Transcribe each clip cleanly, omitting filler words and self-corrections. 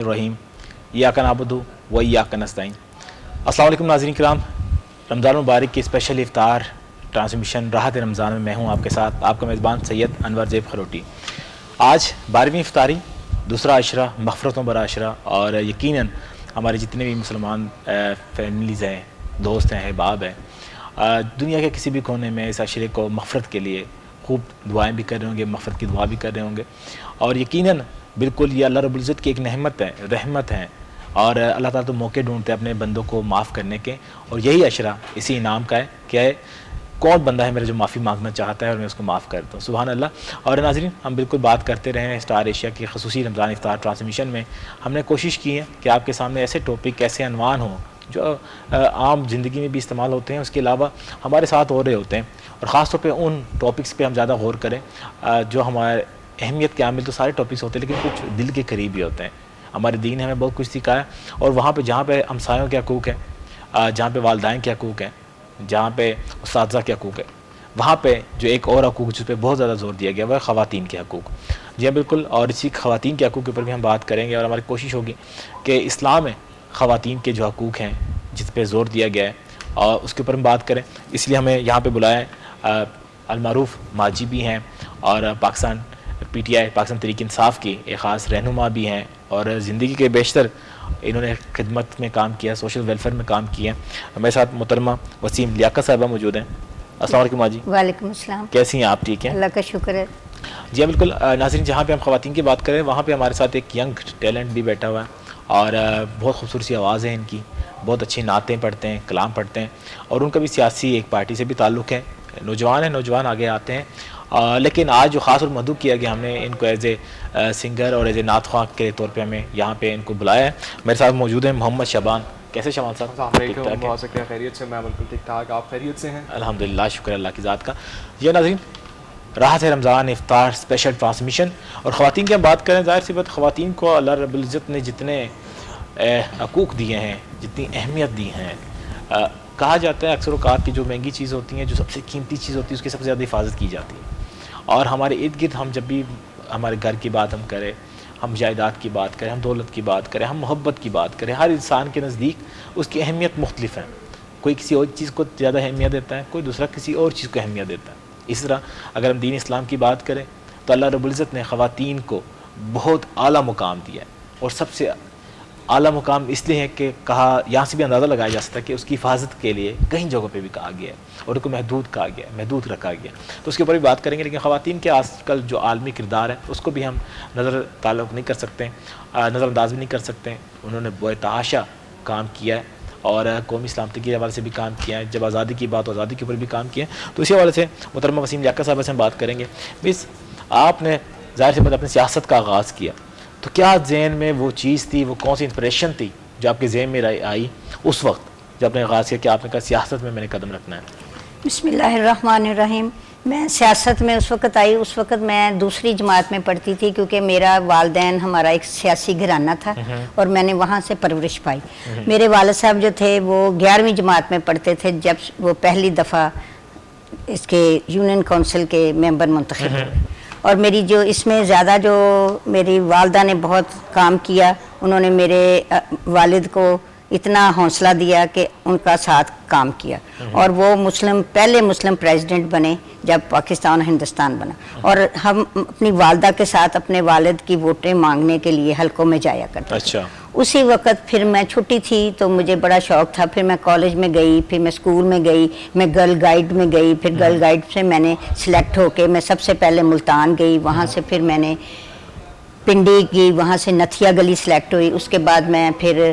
الرحیم ایاک نعبد و ایاک نستعین۔ السلام علیکم ناظرین کرام، رمضان مبارک کی اسپیشل افطار ٹرانسمیشن راحت رمضان میں ہوں آپ کے ساتھ، آپ کا میزبان سید انور زیب خروٹی۔ آج 12ویں افطاری، دوسرا عشرہ، مغفرتوں برا عشرہ، اور یقیناً ہمارے جتنے بھی مسلمان فیملیز ہیں، دوست ہیں، احباب ہیں، دنیا کے کسی بھی کونے میں اس عشرے کو مغفرت کے لیے خوب دعائیں بھی کر رہے ہوں گے، مغفرت کی دعا بھی کر رہے ہوں گے، اور یقیناً بالکل یہ اللہ رب العزت کی ایک نعمت ہے، رحمت ہے، اور اللہ تعالیٰ تو موقع ڈھونڈتے ہیں اپنے بندوں کو معاف کرنے کے، اور یہی عشرہ اسی انعام کا ہے کہ کون بندہ ہے میرا جو معافی مانگنا چاہتا ہے اور میں اس کو معاف کرتا ہوں، سبحان اللہ۔ اور ناظرین، ہم بالکل بات کرتے رہے ہیں اسٹار ایشیا کی خصوصی رمضان افطار ٹرانسمیشن میں، ہم نے کوشش کی ہے کہ آپ کے سامنے ایسے ٹاپک، ایسے عنوان ہوں جو عام زندگی میں بھی استعمال ہوتے ہیں، اس کے علاوہ ہمارے ساتھ ہو رہے ہوتے ہیں، اور خاص طور پہ ان ٹاپکس پہ ہم زیادہ غور کریں جو ہمارے اہمیت کے عامل تو سارے ٹاپکس ہوتے ہیں لیکن کچھ دل کے قریب بھی ہوتے ہیں۔ ہمارے دین نے ہمیں بہت کچھ سکھایا، اور وہاں پہ جہاں پہ ہمسایوں کے حقوق ہیں، جہاں پہ والدین کے حقوق ہیں، جہاں پہ اساتذہ کے حقوق ہیں، وہاں پہ جو ایک اور حقوق جس پہ بہت زیادہ زور دیا گیا وہ ہے خواتین کے حقوق۔ جی ہاں بالکل، اور اسی خواتین کے حقوق کے اوپر بھی ہم بات کریں گے، اور ہماری کوشش ہوگی کہ اسلام میں خواتین کے جو حقوق ہیں جس پہ زور دیا گیا ہے اور اس کے اوپر ہم بات کریں۔ اس لیے ہمیں یہاں پہ بلایا ہے المعروف ماجی بھی ہیں، اور Pakistan P T I Pakistan Tehreek Insaf کی ایک خاص رہنما بھی ہیں، اور زندگی کے بیشتر انہوں نے خدمت میں کام کیا، سوشل ویلفیئر میں کام کیا۔ ہمارے ساتھ محترمہ وسیم لیاقت صاحبہ موجود ہیں۔ السلام علیکم ماجی۔ وعلیکم السلام۔ کیسی ہیں آپ؟ ٹھیک ہیں، اللہ کا شکر ہے۔ جی بالکل ناظرین، جہاں پہ ہم خواتین کی بات کریں وہاں پہ ہمارے ساتھ ایک ینگ ٹیلنٹ بھی بیٹھا ہوا ہے، اور بہت خوبصورت سی آواز ہے ان کی، بہت اچھی نعتیں پڑھتے ہیں، کلام پڑھتے ہیں، اور ان کا بھی سیاسی ایک پارٹی سے بھی تعلق ہے، نوجوان ہیں، نوجوان آگے آتے ہیں، لیکن آج جو خاص اور مدعو کیا گیا، ہم نے ان کو ایز اے سنگر اور ایز اے نعت خواں کے طور پہ ہمیں یہاں پہ ان کو بلایا ہے۔ میرے ساتھ موجود ہیں محمد شبان۔ کیسے شبان صاحب؟ السلام علیکم، بہت شکریہ، خیریت سے؟ میں بالکل ٹھیک ٹھاک، آپ خیریت سے ہیں؟ الحمدللہ، شکر اللہ کی ذات کا۔ یہ ناظرین، راحت ہے رمضان افطار اسپیشل ٹرانسمیشن، اور خواتین کی ہم بات کریں، ظاہر سی بات خواتین کو اللہ رب العزت نے جتنے حقوق دیے ہیں، جتنی اہمیت دی ہیں، کہا جاتا ہے اکثر اوقات کی جو مہنگی چیز ہوتی ہیں، جو سب سے قیمتی چیز ہوتی ہے، اس کی سب سے زیادہ حفاظت کی جاتی ہے، اور ہمارے ارد گرد ہم جب بھی ہمارے گھر کی بات ہم کریں، ہم جائیداد کی بات کریں، ہم دولت کی بات کریں، ہم محبت کی بات کریں، ہر انسان کے نزدیک اس کی اہمیت مختلف ہے۔ کوئی کسی اور چیز کو زیادہ اہمیت دیتا ہے، کوئی دوسرا کسی اور چیز کو اہمیت دیتا ہے۔ اس طرح اگر ہم دین اسلام کی بات کریں تو اللہ رب العزت نے خواتین کو بہت اعلیٰ مقام دیا ہے، اور سب سے اعلیٰ مقام اس لیے ہے کہ کہا، یہاں سے بھی اندازہ لگایا جا سکتا ہے کہ اس کی حفاظت کے لیے کئی جگہوں پہ بھی کہا گیا ہے، اور ان کو محدود کہا گیا ہے، محدود رکھا گیا، تو اس کے اوپر بھی بات کریں گے۔ لیکن خواتین کے آج کل جو عالمی کردار ہے اس کو بھی ہم نظر تعلق نہیں کر سکتے، نظر انداز بھی نہیں کر سکتے۔ انہوں نے بے تحاشا کام کیا ہے، اور قومی سلامتی کے حوالے سے بھی کام کیا ہے، جب آزادی کی بات ہو آزادی کے اوپر بھی کام کیا ہے، تو اسی حوالے سے محترمہ وسیم لیاقت صاحبہ سے ہم بات کریں گے۔ بس آپ نے ظاہر سی بات اپنی سیاست کا آغاز کیا، تو کیا ذہن میں وہ چیز تھی، وہ کون سی انسپریشن تھی جو آپ کے ذہن میں آئی اس وقت جب آپ نے آغاز کیا کہ آپ نے کہا سیاست میں نے قدم رکھنا ہے؟ بسم اللہ الرحمن الرحیم۔ میں سیاست میں اس وقت آئی، اس وقت میں دوسری جماعت میں پڑھتی تھی، کیونکہ میرا والدین ہمارا ایک سیاسی گھرانہ تھا، اور میں نے وہاں سے پرورش پائی۔ میرے والد صاحب جو تھے وہ 11ویں جماعت میں پڑھتے تھے جب وہ پہلی دفعہ اس کے یونین کونسل کے ممبر منتخب ہوئے، اور میری جو اس میں زیادہ جو میری والدہ نے بہت کام کیا، انہوں نے میرے والد کو اتنا حوصلہ دیا کہ ان کا ساتھ کام کیا، اور وہ پہلے مسلم پریزیڈنٹ بنے جب پاکستان ہندوستان بنا، اور ہم اپنی والدہ کے ساتھ اپنے والد کی ووٹیں مانگنے کے لیے حلقوں میں جایا کرتے تھے۔ اسی وقت پھر میں چھٹی تھی تو مجھے بڑا شوق تھا، پھر میں کالج میں گئی، پھر میں اسکول میں گئی، میں گرل گائیڈ میں گئی، پھر گرل گائیڈ سے میں نے سلیکٹ ہو کے میں سب سے پہلے ملتان گئی، وہاں سے پھر میں نے پنڈی کی، وہاں سے نتھیا گلی سلیکٹ ہوئی، اس کے بعد میں پھر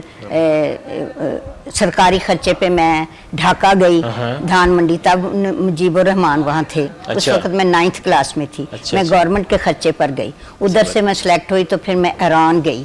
سرکاری خرچے پہ میں ڈھاکہ گئی، دھان منڈی، تب مجیب الرحمان وہاں تھے، اس وقت میں 9th کلاس میں تھی، میں گورنمنٹ کے خرچے پر گئی، ادھر سے میں سلیکٹ ہوئی تو پھر میں ایران گئی،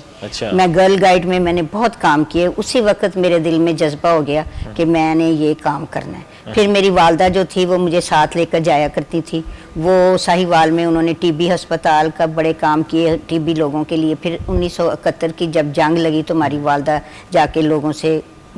میں گرل گائیڈ میں نے بہت کام کیے۔ اسی وقت میرے دل میں جذبہ ہو گیا کہ میں نے یہ کام کرنا ہے۔ پھر میری والدہ جو تھی وہ مجھے ساتھ لے کر جایا کرتی تھی، وہ ساہیوال میں انہوں نے ٹی بی ہسپتال کا بڑے کام کیے TB لوگوں کے لیے۔ پھر 1971 کی جب جنگ لگی تو ہماری والدہ جا کے لوگوں سے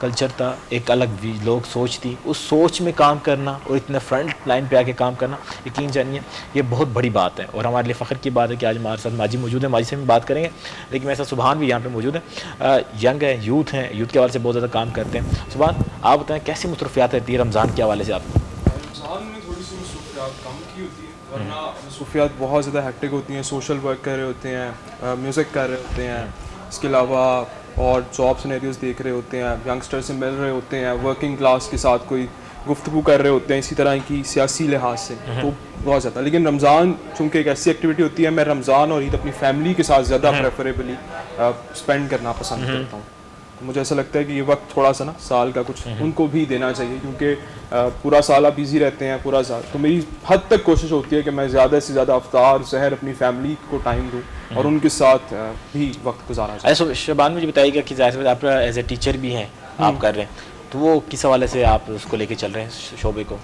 کلچر تھا, ایک الگ لوگ سوچ تھی, اس سوچ میں کام کرنا اور اتنے فرنٹ لائن پہ آ کے کام کرنا, یقین جانیے یہ بہت بڑی بات ہے اور ہمارے لیے فخر کی بات ہے کہ آج ہمارے ساتھ ماجی موجود ہے. ماجی سے ہم بات کریں گے, لیکن میرے ساتھ سبحان بھی یہاں پہ موجود ہے, ینگ ہے, یوتھ ہیں, یوتھ کے حوالے سے بہت زیادہ کام کرتے ہیں. سبحان, آپ بتائیں کیسی مصروفیات رہتی ہے رمضان کے حوالے سے آپ کو؟ رمضان میں تھوڑی سی مصروفیات کم کی ہوتی ہیں, ورنہ مصروفیات بہت زیادہ ہیکٹک ہوتی ہیں. سوشل ورک کر رہے ہوتے ہیں, میوزک کر رہے ہوتے ہیں, اس کے علاوہ اور جاب سینیریوز دیکھ رہے ہوتے ہیں, ینگسٹر سے مل رہے ہوتے ہیں, ورکنگ کلاس کے ساتھ کوئی گفتگو کر رہے ہوتے ہیں اسی طرح کی سیاسی لحاظ سے, تو بہت زیادہ. لیکن رمضان چونکہ ایک ایسی ایکٹیویٹی ہوتی ہے, میں رمضان اور عید اپنی فیملی کے ساتھ زیادہ پریفریبلی اسپینڈ کرنا پسند کرتا ہوں. مجھے ایسا لگتا ہے کہ یہ وقت تھوڑا سا نا سال کا کچھ ان کو بھی دینا چاہیے, کیونکہ پورا سال آپ بزی رہتے ہیں پورا سال. تو میری حد تک کوشش ہوتی ہے کہ میں زیادہ سے زیادہ افطار سحر اپنی فیملی کو ٹائم دوں اور ان کے ساتھ بھی وقت گزارا جائے. ایسا شبان مجھے بتائیے گا کہ ظاہر آپ ایز اے ٹیچر بھی ہیں, آپ کر رہے ہیں, تو وہ کس حوالے سے آپ اس کو لے کے چل رہے ہیں شعبے کو؟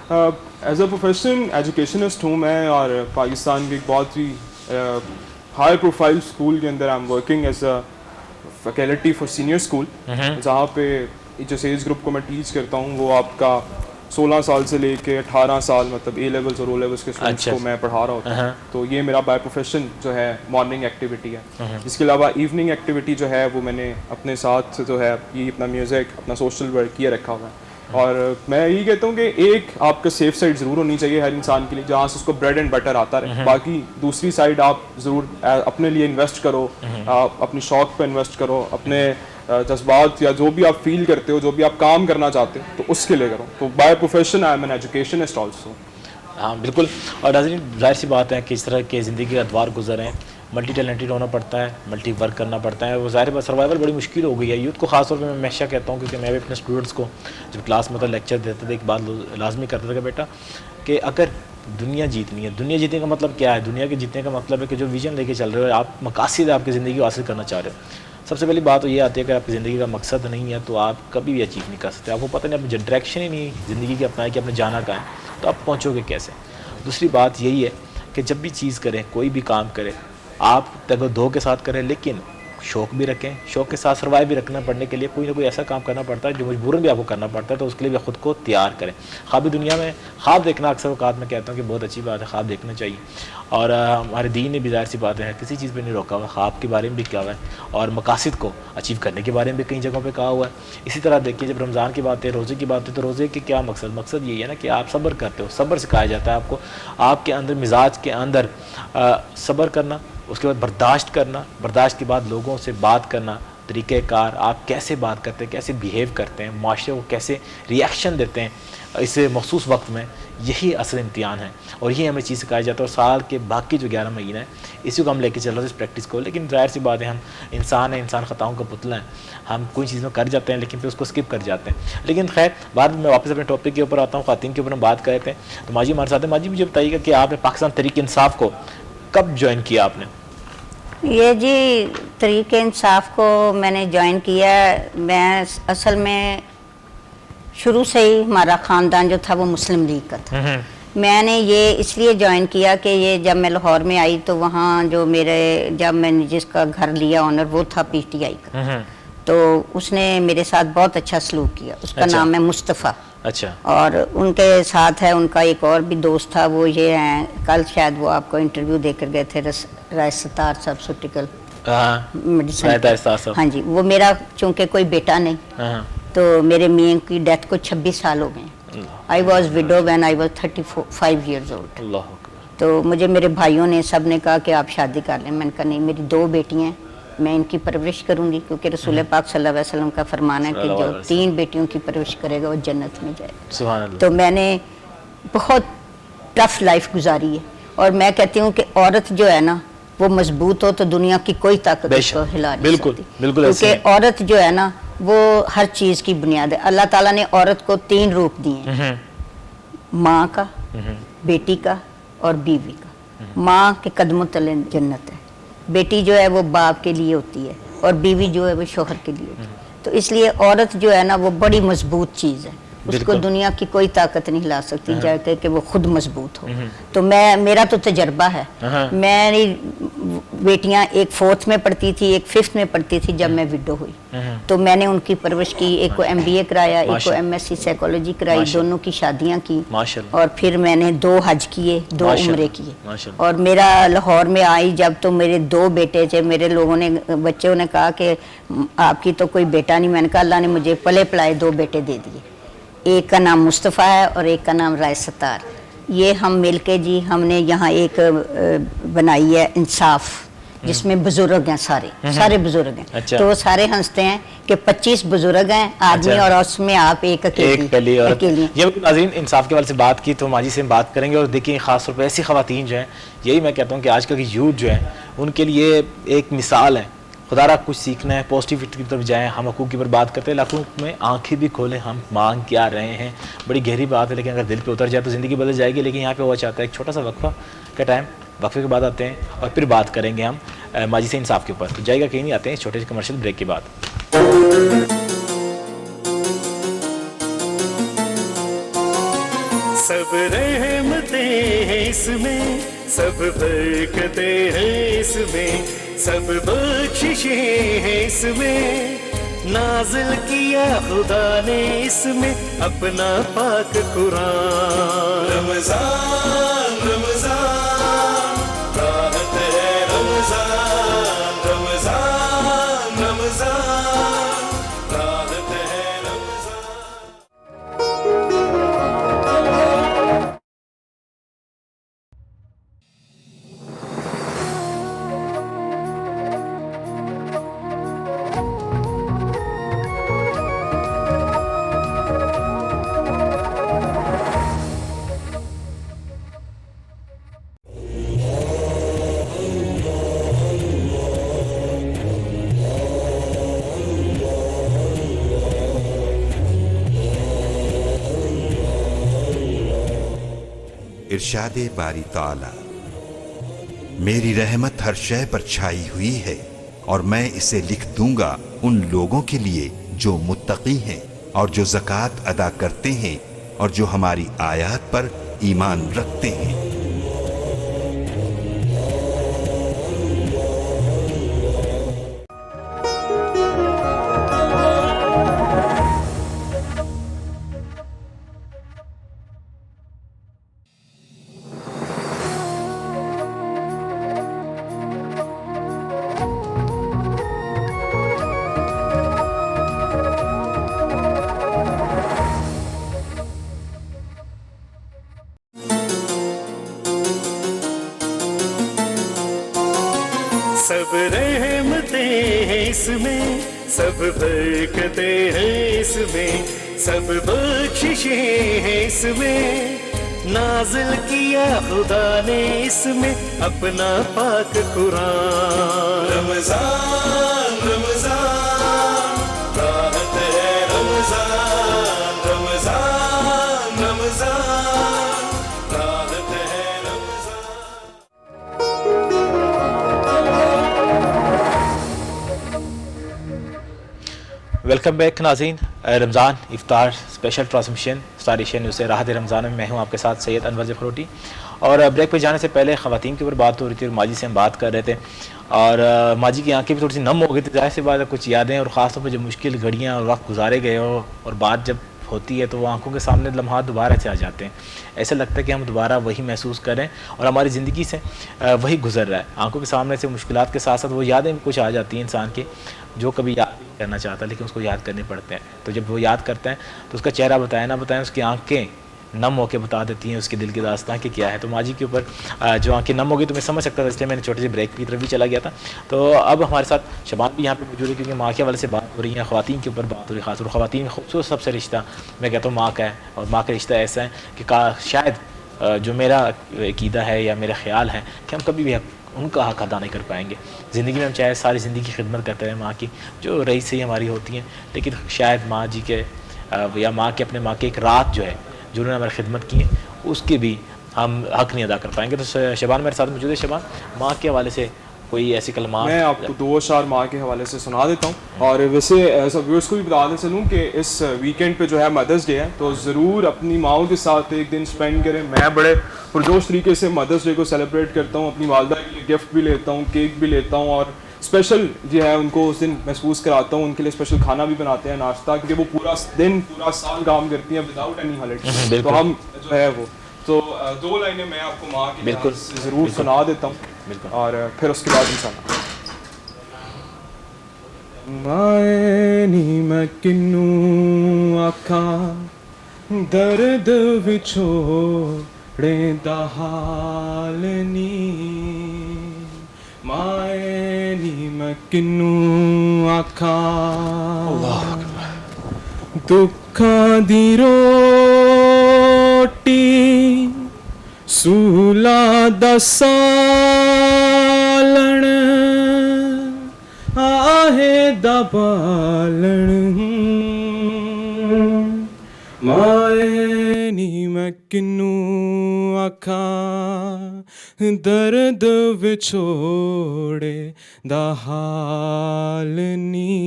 ایز اے پروفیشن ایجوکیشنسٹ ہوں میں, اور پاکستان کے ایک بہت ہی ہائی پروفائل اسکول کے اندر I am working as a faculty for senior school, جہاں پہ جس ایج گروپ کو میں ٹیچ کرتا ہوں وہ آپ کا 16 سال سے لے کے 18 سال, مطلب اے لیولس اور او لیولس کے اسٹوڈنٹس کو میں پڑھا رہا ہوتا ہوں. تو یہ میرا بائی پروفیشن جو ہے مارننگ ایکٹیویٹی ہے. اس کے علاوہ ایوننگ ایکٹیویٹی جو ہے وہ میں نے اپنے ساتھ جو ہے یہ اپنا میوزک, اپنا سوشل ورک یہ رکھا ہوا ہے. اور میں یہی کہتا ہوں کہ ایک آپ کا سیف سائڈ ضرور ہونی چاہیے ہر انسان کے لیے, جہاں سے اس کو بریڈ اینڈ بٹر آتا رہے. باقی دوسری سائڈ آپ ضرور اپنے لیے انویسٹ کرو, اپنی شوق پہ انویسٹ کرو, اپنے جذبات یا جو بھی آپ فیل کرتے ہو, جو بھی آپ کام کرنا چاہتے ہو, تو اس کے لیے کرو. تو by profession I am an educationist also. ہاں بالکل. اور ناظرین ظاہر سی بات ہے کہ اس طرح کے زندگی کے ادوار گزر ہیں, ملٹی ٹیلنٹڈ ہونا پڑتا ہے, ملٹی ورک کرنا پڑتا ہے, وہ ظاہر بات سروائیول بڑی مشکل ہو گئی ہے یوتھ کو, خاص طور پہ میں ہمیشہ کہتا ہوں, کیونکہ میں بھی اپنے اسٹوڈنٹس کو جب کلاس میں تو لیکچر دیتا تھا ایک بات لازمی کرتا تھا کہ بیٹا کہ اگر دنیا جیتنی ہے, دنیا جیتنے کا مطلب کیا ہے؟ دنیا کے جیتنے کا مطلب ہے کہ جو ویژن لے کے چل رہے ہو, آپ مقاصد آپ کی زندگی کو حاصل کرنا چاہ رہے ہو. سب سے پہلی بات تو یہ آتی ہے کہ آپ کی زندگی کا مقصد نہیں ہے تو آپ کبھی بھی اچیو نہیں کر سکتے. آپ کو پتہ نہیں, اپنی ڈائریکشن ہی نہیں زندگی کی اپنا ہے کہ آپ نے جانا کہاں ہے, تو آپ پہنچو گے کیسے؟ دوسری بات یہی ہے کہ جب بھی چیز کریں, کوئی بھی کام کریں, آپ تگ و دو کے ساتھ کریں, لیکن شوق بھی رکھیں. شوق کے ساتھ سروائیو بھی رکھنا پڑنے کے لیے کوئی نہ کوئی ایسا کام کرنا پڑتا ہے جو مجبوراً بھی آپ کو کرنا پڑتا ہے, تو اس کے لیے بھی خود کو تیار کریں. خوابی دنیا میں خواب دیکھنا اکثر اوقات میں کہتا ہوں کہ بہت اچھی بات ہے, خواب دیکھنا چاہیے. اور ہمارے دین نے بھی ظاہر سی باتیں ہیں کسی چیز پہ نہیں روکا ہوا, خواب کے بارے میں بھی کیا ہوا ہے, اور مقاصد کو اچیو کرنے کے بارے میں بھی کئی جگہوں پہ کہا ہوا ہے. اسی طرح دیکھیے جب رمضان کی بات ہے, روزے کی بات ہے, تو روزے کے کیا مقصد یہی ہے نا کہ آپ صبر کرتے ہو. صبر سکھایا جاتا ہے آپ کو, آپ کے اندر مزاج کے اندر صبر کرنا, اس کے بعد برداشت کرنا, برداشت کے بعد لوگوں سے بات کرنا, طریقہ کار, آپ کیسے بات کرتے ہیں, کیسے بیہیو کرتے ہیں, معاشرے کو کیسے ریئیکشن دیتے ہیں اس مخصوص وقت میں, یہی اصل امتحان ہے. اور یہی ہمیں چیز سکھایا جاتا ہے. اور سال کے باقی جو 11 مہینے ہیں اسی کو ہم لے کے چل رہے ہیں اس پریکٹس کو. لیکن ظاہر سی بات ہے, ہم انسان ہیں, انسان خطاؤں کا پتلا ہیں, ہم کوئی چیز میں کر جاتے ہیں لیکن پھر اس کو اسکپ کر جاتے ہیں. لیکن خیر بعد میں واپس اپنے ٹاپک کے اوپر آتا ہوں, خواتین کے اوپر ہم بات کر رہے تھے. تو ماجی ہمارے ساتھ ہیں. ماجی مجھے بتائیے گا کہ آپ نے پاکستان تحریک انصاف کو کب جوائن کیا آپ نے؟ یہ جی تحریک انصاف کو میں نے جوائن کیا, میں اصل میں شروع سے ہی ہمارا خاندان جو تھا وہ مسلم لیگ کا تھا. میں نے یہ اس لیے جوائن کیا کہ یہ جب میں لاہور میں آئی تو وہاں جو جب میں نے جس کا گھر لیا آنر وہ تھا پی ٹی آئی کا, تو اس نے میرے ساتھ بہت اچھا سلوک کیا. اس کا نام ہے مصطفیٰ. اچھا. اور ان کے ساتھ ہے ان کا ایک اور بھی دوست تھا, وہ یہ ہیں, کل شاید وہ آپ کو انٹرویو دے کر گئے تھے, رائے ستار صاحب سوٹیکل میڈیسن. ہاں جی, وہ میرا چونکہ کوئی بیٹا نہیں, تو میرے میاں کی ڈیتھ کو 26 سال ہو گئے. I was وڈو when I was 35 years old. تو مجھے میرے بھائیوں نے سب نے کہا کہ آپ شادی کر لیں. میں نے کہا نہیں, میری 2 بیٹیاں ہیں, میں ان کی پرورش کروں گی, کیونکہ رسول پاک صلی اللہ علیہ وسلم کا فرمان ہے کہ جو 3 بیٹیوں کی پرورش کرے گا وہ جنت میں جائے گا. سبحان اللہ. تو میں نے بہت ٹف لائف گزاری ہے, اور میں کہتی ہوں کہ عورت جو ہے نا وہ مضبوط ہو تو دنیا کی کوئی طاقت اس کو ہلا نہیں سکتی. کیونکہ عورت جو ہے نا وہ ہر چیز کی بنیاد ہے. اللہ تعالیٰ نے عورت کو 3 روپ دیے ہیں, ماں کا, بیٹی کا اور بیوی کا. ماں کے قدموں تلے جنت ہے, بیٹی جو ہے وہ باپ کے لیے ہوتی ہے, اور بیوی جو ہے وہ شوہر کے لیے ہوتی ہے. تو اس لیے عورت جو ہے نا وہ بڑی مضبوط چیز ہے. اس کو دنیا کی کوئی طاقت نہیں لا سکتی جا کے کہ وہ خود مضبوط ہو. تو میرا تو تجربہ ہے. میری بیٹیاں ایک 4th میں پڑھتی تھی, ایک 5th میں پڑھتی تھی جب میں وڈو ہوئی. تو میں نے ان کی پرورش کی, ایک کو MBA کرایا, ایک کو MSc سائیکالوجی کرائی, دونوں کی شادیاں کی, اور پھر میں نے 2 حج کیے, 2 عمرے کیے. اور میرا لاہور میں آئی جب تو میرے 2 بیٹے تھے. میرے لوگوں نے, بچوں نے کہا کہ آپ کی تو کوئی بیٹا نہیں. میں نے کہا اللہ نے مجھے پلے پلائے 2 بیٹے دے دیے. ایک کا نام مصطفیٰ ہے اور ایک کا نام رائے ستار. یہ ہم مل کے جی ہم نے یہاں ایک بنائی ہے انصاف, جس میں بزرگ ہیں, سارے بزرگ ہیں. تو وہ سارے ہنستے ہیں کہ 25 بزرگ ہیں آدمی, اور اس میں آپ ایک اکیلی. یہ ناظرین انصاف کے والے سے بات کی تو ماجی سے ہم بات کریں گے. اور دیکھیں خاص طور پہ ایسی خواتین جو ہیں, یہی میں کہتا ہوں کہ آج کل کی یوتھ جو ہے ان کے لیے ایک مثال ہے. خدا را کچھ سیکھنا ہے, پازیٹیوٹی کی طرف جائیں. ہم حقوق کی پر بات کرتے ہیں, لاکھوں میں آنکھیں بھی کھولیں, ہم مانگ کیا رہے ہیں. بڑی گہری بات ہے, لیکن اگر دل پہ اتر جائے تو زندگی بدل جائے گی. لیکن یہاں پہ ہوا چاہتا ہے ایک چھوٹا سا وقفہ کا ٹائم, وقفے کے بعد آتے ہیں اور پھر بات کریں گے ہم ماجی سے انصاف کے اوپر. تو جائے گا کہیں نہیں, آتے ہیں اس چھوٹے سے کمرشل بریک کے بعد. سب رحمتیں ہیں اس میں, سب برکتیں ہیں اس میں, سب بخششیں ہیں اس میں. نازل کیا خدا نے اس میں اپنا پاک قرآن. رمضان رمضان راحت ہے, رمضان رمضان رمضان راحت ہے, رمضان. ارشاد باری تعالی, میری رحمت ہر شے پر چھائی ہوئی ہے اور میں اسے لکھ دوں گا ان لوگوں کے لیے جو متقی ہیں اور جو زکوٰۃ ادا کرتے ہیں اور جو ہماری آیات پر ایمان رکھتے ہیں. سب رحمتیں ہیں اس میں, سب برکتیں ہیں اس میں, سب بخششیں ہیں اس میں. نازل کیا خدا نے اس میں اپنا پاک قرآن. رمضان رمضان راحت ہے, رمضان رمضان رمضان راحت ہے, رمضان. ویلکم بیک ناظرین. رمضان افطار special transmission star Asia news سے راحت رمضان میں ہوں آپ کے ساتھ سید انور زیب خروٹی. اور بریک پہ جانے سے پہلے خواتین کے اوپر بات ہو رہی تھی اور ماجی سے ہم بات کر رہے تھے, اور ماجی کی آنکھیں بھی تھوڑی سی نم ہو گئی تھی. ظاہر سی بات ہے کچھ یادیں, اور خاص طور پہ جب مشکل گھڑیاں اور وقت گزارے گئے ہو اور بات جب ہوتی ہے تو وہ آنکھوں کے سامنے لمحات دوبارہ سے آ جاتے ہیں. ایسا لگتا ہے کہ ہم دوبارہ وہی محسوس کریں اور ہماری زندگی سے وہی گزر رہا ہے. آنکھوں کے سامنے سے مشکلات کے ساتھ ساتھ وہ یادیں کچھ آ جاتی ہیں انسان کی, جو کبھی یاد نہیں کرنا چاہتا لیکن اس کو یاد کرنے پڑتے ہیں. تو جب وہ یاد کرتے ہیں تو اس کا چہرہ بتائیں نہ بتائیں, اس کی آنکھیں نم ہو کے بتا دیتی ہیں اس کے دل کی داستان کہ کیا ہے. تو ماجی کے اوپر جو آنکھیں نم ہو گئی تو میں سمجھ سکتا تھا, اس لیے میں نے چھوٹے سے بریک کی طرف بھی چلا گیا تھا. تو اب ہمارے ساتھ شبان بھی یہاں پہ موجود ہے, کیونکہ ماں کے والے سے بات ہو رہی ہے, خواتین کے اوپر بات ہو رہی ہے. خاص طور خواتین کا خوبصورت سب سے رشتہ میں کہتا ہوں ماں کا ہے, اور ماں کا رشتہ ایسا ہے کہ شاید جو میرا عقیدہ ہے یا میرا خیال ہے کہ ہم کبھی بھی ان کا حق ادا نہیں کر پائیں گے. زندگی میں ہم چاہے ساری زندگی خدمت کرتے رہیں ماں کی, جو رئیس ہی ہماری ہوتی ہیں, لیکن شاید ماں جی کے یا ماں کے اپنے ماں کے ایک رات جو ہے جو انہوں نے ہماری خدمت کی ہے اس کے بھی ہم حق نہیں ادا کر پائیں گے. تو شبان میرے ساتھ موجود ہے. شبان, ماں کے حوالے سے کوئی ایسی کلمات. میں آپ کو 2 اشعار ماں کے حوالے سے سنا دیتا ہوں. اور ویسے سب ویورس کو بھی بتاتے چلوں کہ اس ویکینڈ پہ جو ہے مدرس ڈے ہے, تو ضرور اپنی ماؤں کے ساتھ ایک دن اسپینڈ کریں. میں بڑے پرجوش طریقے سے مدرس ڈے کو سیلیبریٹ کرتا ہوں, اپنی والدہ کے لیے گفٹ بھی لیتا ہوں, کیک بھی لیتا ہوں, اور اسپیشل جو ہے ان کو اس دن محسوس کراتا ہوں. ان کے لیے اسپیشل کھانا بھی بناتے ہیں, ناشتہ, کیونکہ وہ پورا دن پورا سال کام کرتی ہیں وداؤٹ اینی ہالیڈے. تو ہم جو ہے وہ تو 2 لائنیں میں آپ کو ماں کی بالکل ضرور سنا دیتا ہوں, اور پھر اس کے بعد انشاءاللہ. مائنی میں کنوں آکھاں درد وچھوڑیں دا حال نی, مائنی میں کنوں آکھاں دکھاں دی روٹی سولا دا سالن آہے دا بالن, مائنی میں کنوں آکھاں درد وچھوڑے دا حال نی,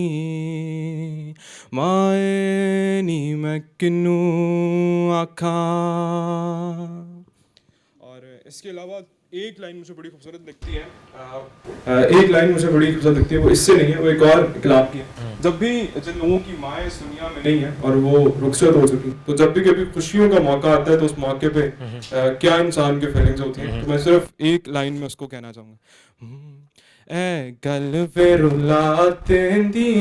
مائنی میں کنوں آکھاں. اور اس کے علاوہ ایک لائن مجھے بڑی خوبصورت لگتی ہے, وہ اس سے نہیں ہے, وہ ایک اور کلام کی ہے. جب بھی جن لوگوں کی مائیں اس دنیا میں نہیں ہیں اور وہ رخصت ہو چکی, تو جب بھی کبھی خوشیوں کا موقع آتا ہے تو اس موقع پہ کیا انسان کے فیلنگز ہوتی ہیں. تو میں صرف ایک لائن میں اس کو کہنا چاہوں گا. اے گل پہ رلاتے دی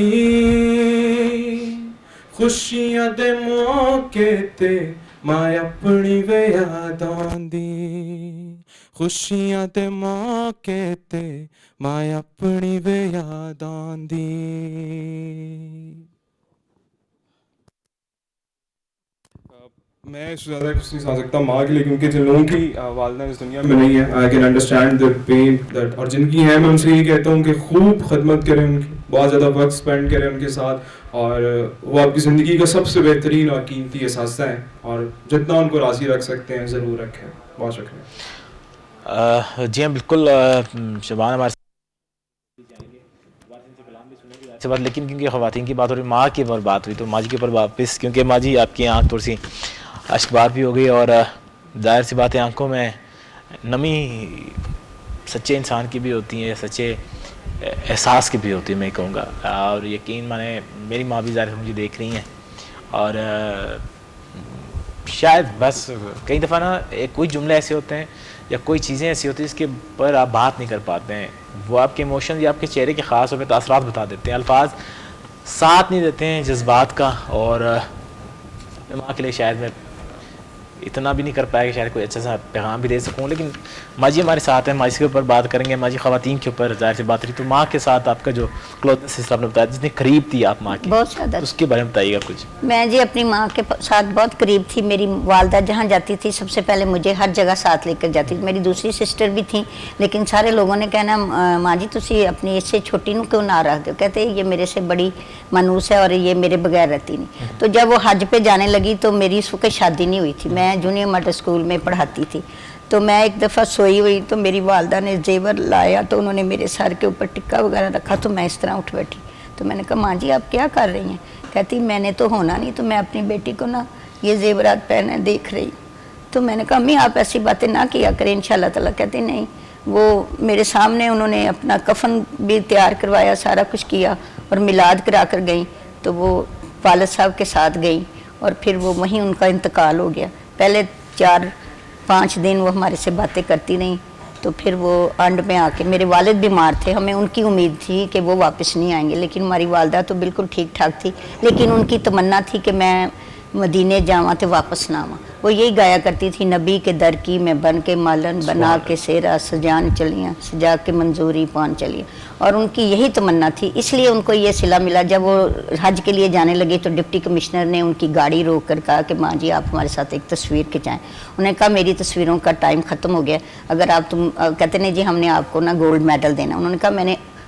خوشیاں دے موقع تے ماں اپنی وے یاد آندی, خوشیاں تے موقع تے ماں اپنی وے یاد آندی. میں اس سے زیادہ کچھ نہیں سنا سکتا ماں کے لیے, کیونکہ جن لوگوں کی والدہ اس دنیا میں نہیں ہے, I can understand their pain that, اور جن کی ہیں میں ان سے یہ کہتا ہوں کہ خوب خدمت کریں ان کی, بہت زیادہ وقت اسپینڈ کریں ان کے ساتھ, اور وہ آپ کی زندگی کا سب سے بہترین اور قیمتی احساسہ ہیں, اور جتنا ان کو راضی رکھ سکتے ہیں ضرور رکھیں. بہت شکریہ. جی ہاں بالکل, شبان ہمارے سے بات, لیکن کیونکہ خواتین کی بات ہو رہی, ماں کی بات ہوئی, تو ماں جی کے اوپر واپس, کیونکہ ماں جی آپ کی آنکھ تھوڑی سی اشکبار بھی ہو گئی, اور ظاہر سی بات ہے آنکھوں میں نمی سچے انسان کی بھی ہوتی ہے, سچے احساس کی بھی ہوتی ہے میں کہوں گا. اور یقین مانے میری ماں بھی ظاہر مجھے دیکھ رہی ہیں, اور شاید بس کئی دفعہ نا کوئی جملے ایسے ہوتے ہیں یا کوئی چیزیں ایسی ہوتی ہیں جس کے پر آپ بات نہیں کر پاتے ہیں, وہ آپ کے ایموشنز یا آپ کے چہرے کے خاص طور پہ تاثرات بتا دیتے ہیں, الفاظ ساتھ نہیں دیتے ہیں جذبات کا. اور ماں کے لیے شاید میں اتنا بھی نہیں کر پایا کہ شاید کوئی اچھا سا پیغام بھی دے سکوں, لیکن ماں جی ہمارے ساتھ ہیں, ماں جی کے اوپر بات کریں گے. ماں جی خواتین کے اوپر ظاہر سی بات رہی, تو ماں کے ساتھ آپ کا جو کلوزنس سسٹم نے بتایا, جتنی قریب تھی آپ ماں کی, بہت زیادہ, اس کے بارے میں بتائیے گا کچھ. میں جی اپنی ماں کے ساتھ بہت قریب تھی. میری والدہ جہاں جاتی تھی سب سے پہلے مجھے ہر جگہ ساتھ لے کر جاتی تھی. میری دوسری سسٹر بھی تھیں, لیکن سارے لوگوں نے کہنا ماں جی تسی اپنی اس سے چھوٹی نو کیوں نہ رکھ دو, کہتے یہ میرے سے بڑی منوس ہے اور یہ میرے بغیر رہتی نہیں. تو جب وہ حج پہ جانے لگی تو میری اس وقت شادی نہیں ہوئی تھی, میں جونیئر ماڈل اسکول میں پڑھاتی تھی. تو میں ایک دفعہ سوئی ہوئی تو میری والدہ نے زیور لایا, تو انہوں نے میرے سر کے اوپر ٹکا وغیرہ رکھا, تو میں اس طرح اٹھ بیٹھی. تو میں نے کہا ماں جی آپ کیا کر رہی ہیں؟ کہتی میں نے تو ہونا نہیں, تو میں اپنی بیٹی کو نا یہ زیورات پہنے دیکھ رہی. تو میں نے کہا امی آپ ایسی باتیں نہ کیا کریں انشاءاللہ تعالیٰ. کہتی نہیں, وہ میرے سامنے انہوں نے اپنا کفن بھی تیار کروایا, سارا کچھ کیا, اور میلاد کرا کر گئیں. تو وہ والد صاحب کے ساتھ گئیں, اور پھر وہ وہیں ان کا انتقال ہو گیا. پہلے 4-5 دن وہ ہمارے سے باتیں کرتی رہیں, تو پھر وہ اینڈ میں آ کے, میرے والد بیمار تھے, ہمیں ان کی امید تھی کہ وہ واپس نہیں آئیں گے, لیکن ہماری والدہ تو بالکل ٹھیک ٹھاک تھی, لیکن ان کی تمنا تھی کہ میں مدینے جاواں تے واپس نہ آواں. وہ یہی گایا کرتی تھی, نبی کے در کی میں بن کے مالن, بنا کے سیرا سجان چلیاں, سجا کے منظوری پان چلیاں. اور ان کی یہی تمنا تھی, اس لیے ان کو یہ صلہ ملا. جب وہ حج کے لیے جانے لگے تو ڈپٹی کمشنر نے ان کی گاڑی روک کر کہا کہ ماں جی آپ ہمارے ساتھ ایک تصویر کھنچائیں. انہوں نے کہا میری تصویروں کا ٹائم ختم ہو گیا, اگر آپ کہتے نہیں جی ہم نے آپ کو نا گولڈ میڈل دینا. انہوں نے کہا میں نے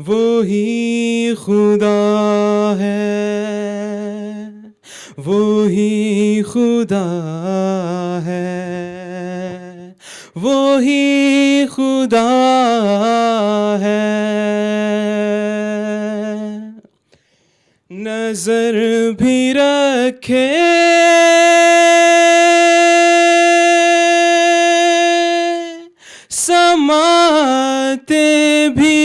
وہی خدا ہے، وہی خدا ہے، وہی خدا ہے، نظر بھی رکھے سماتے بھی،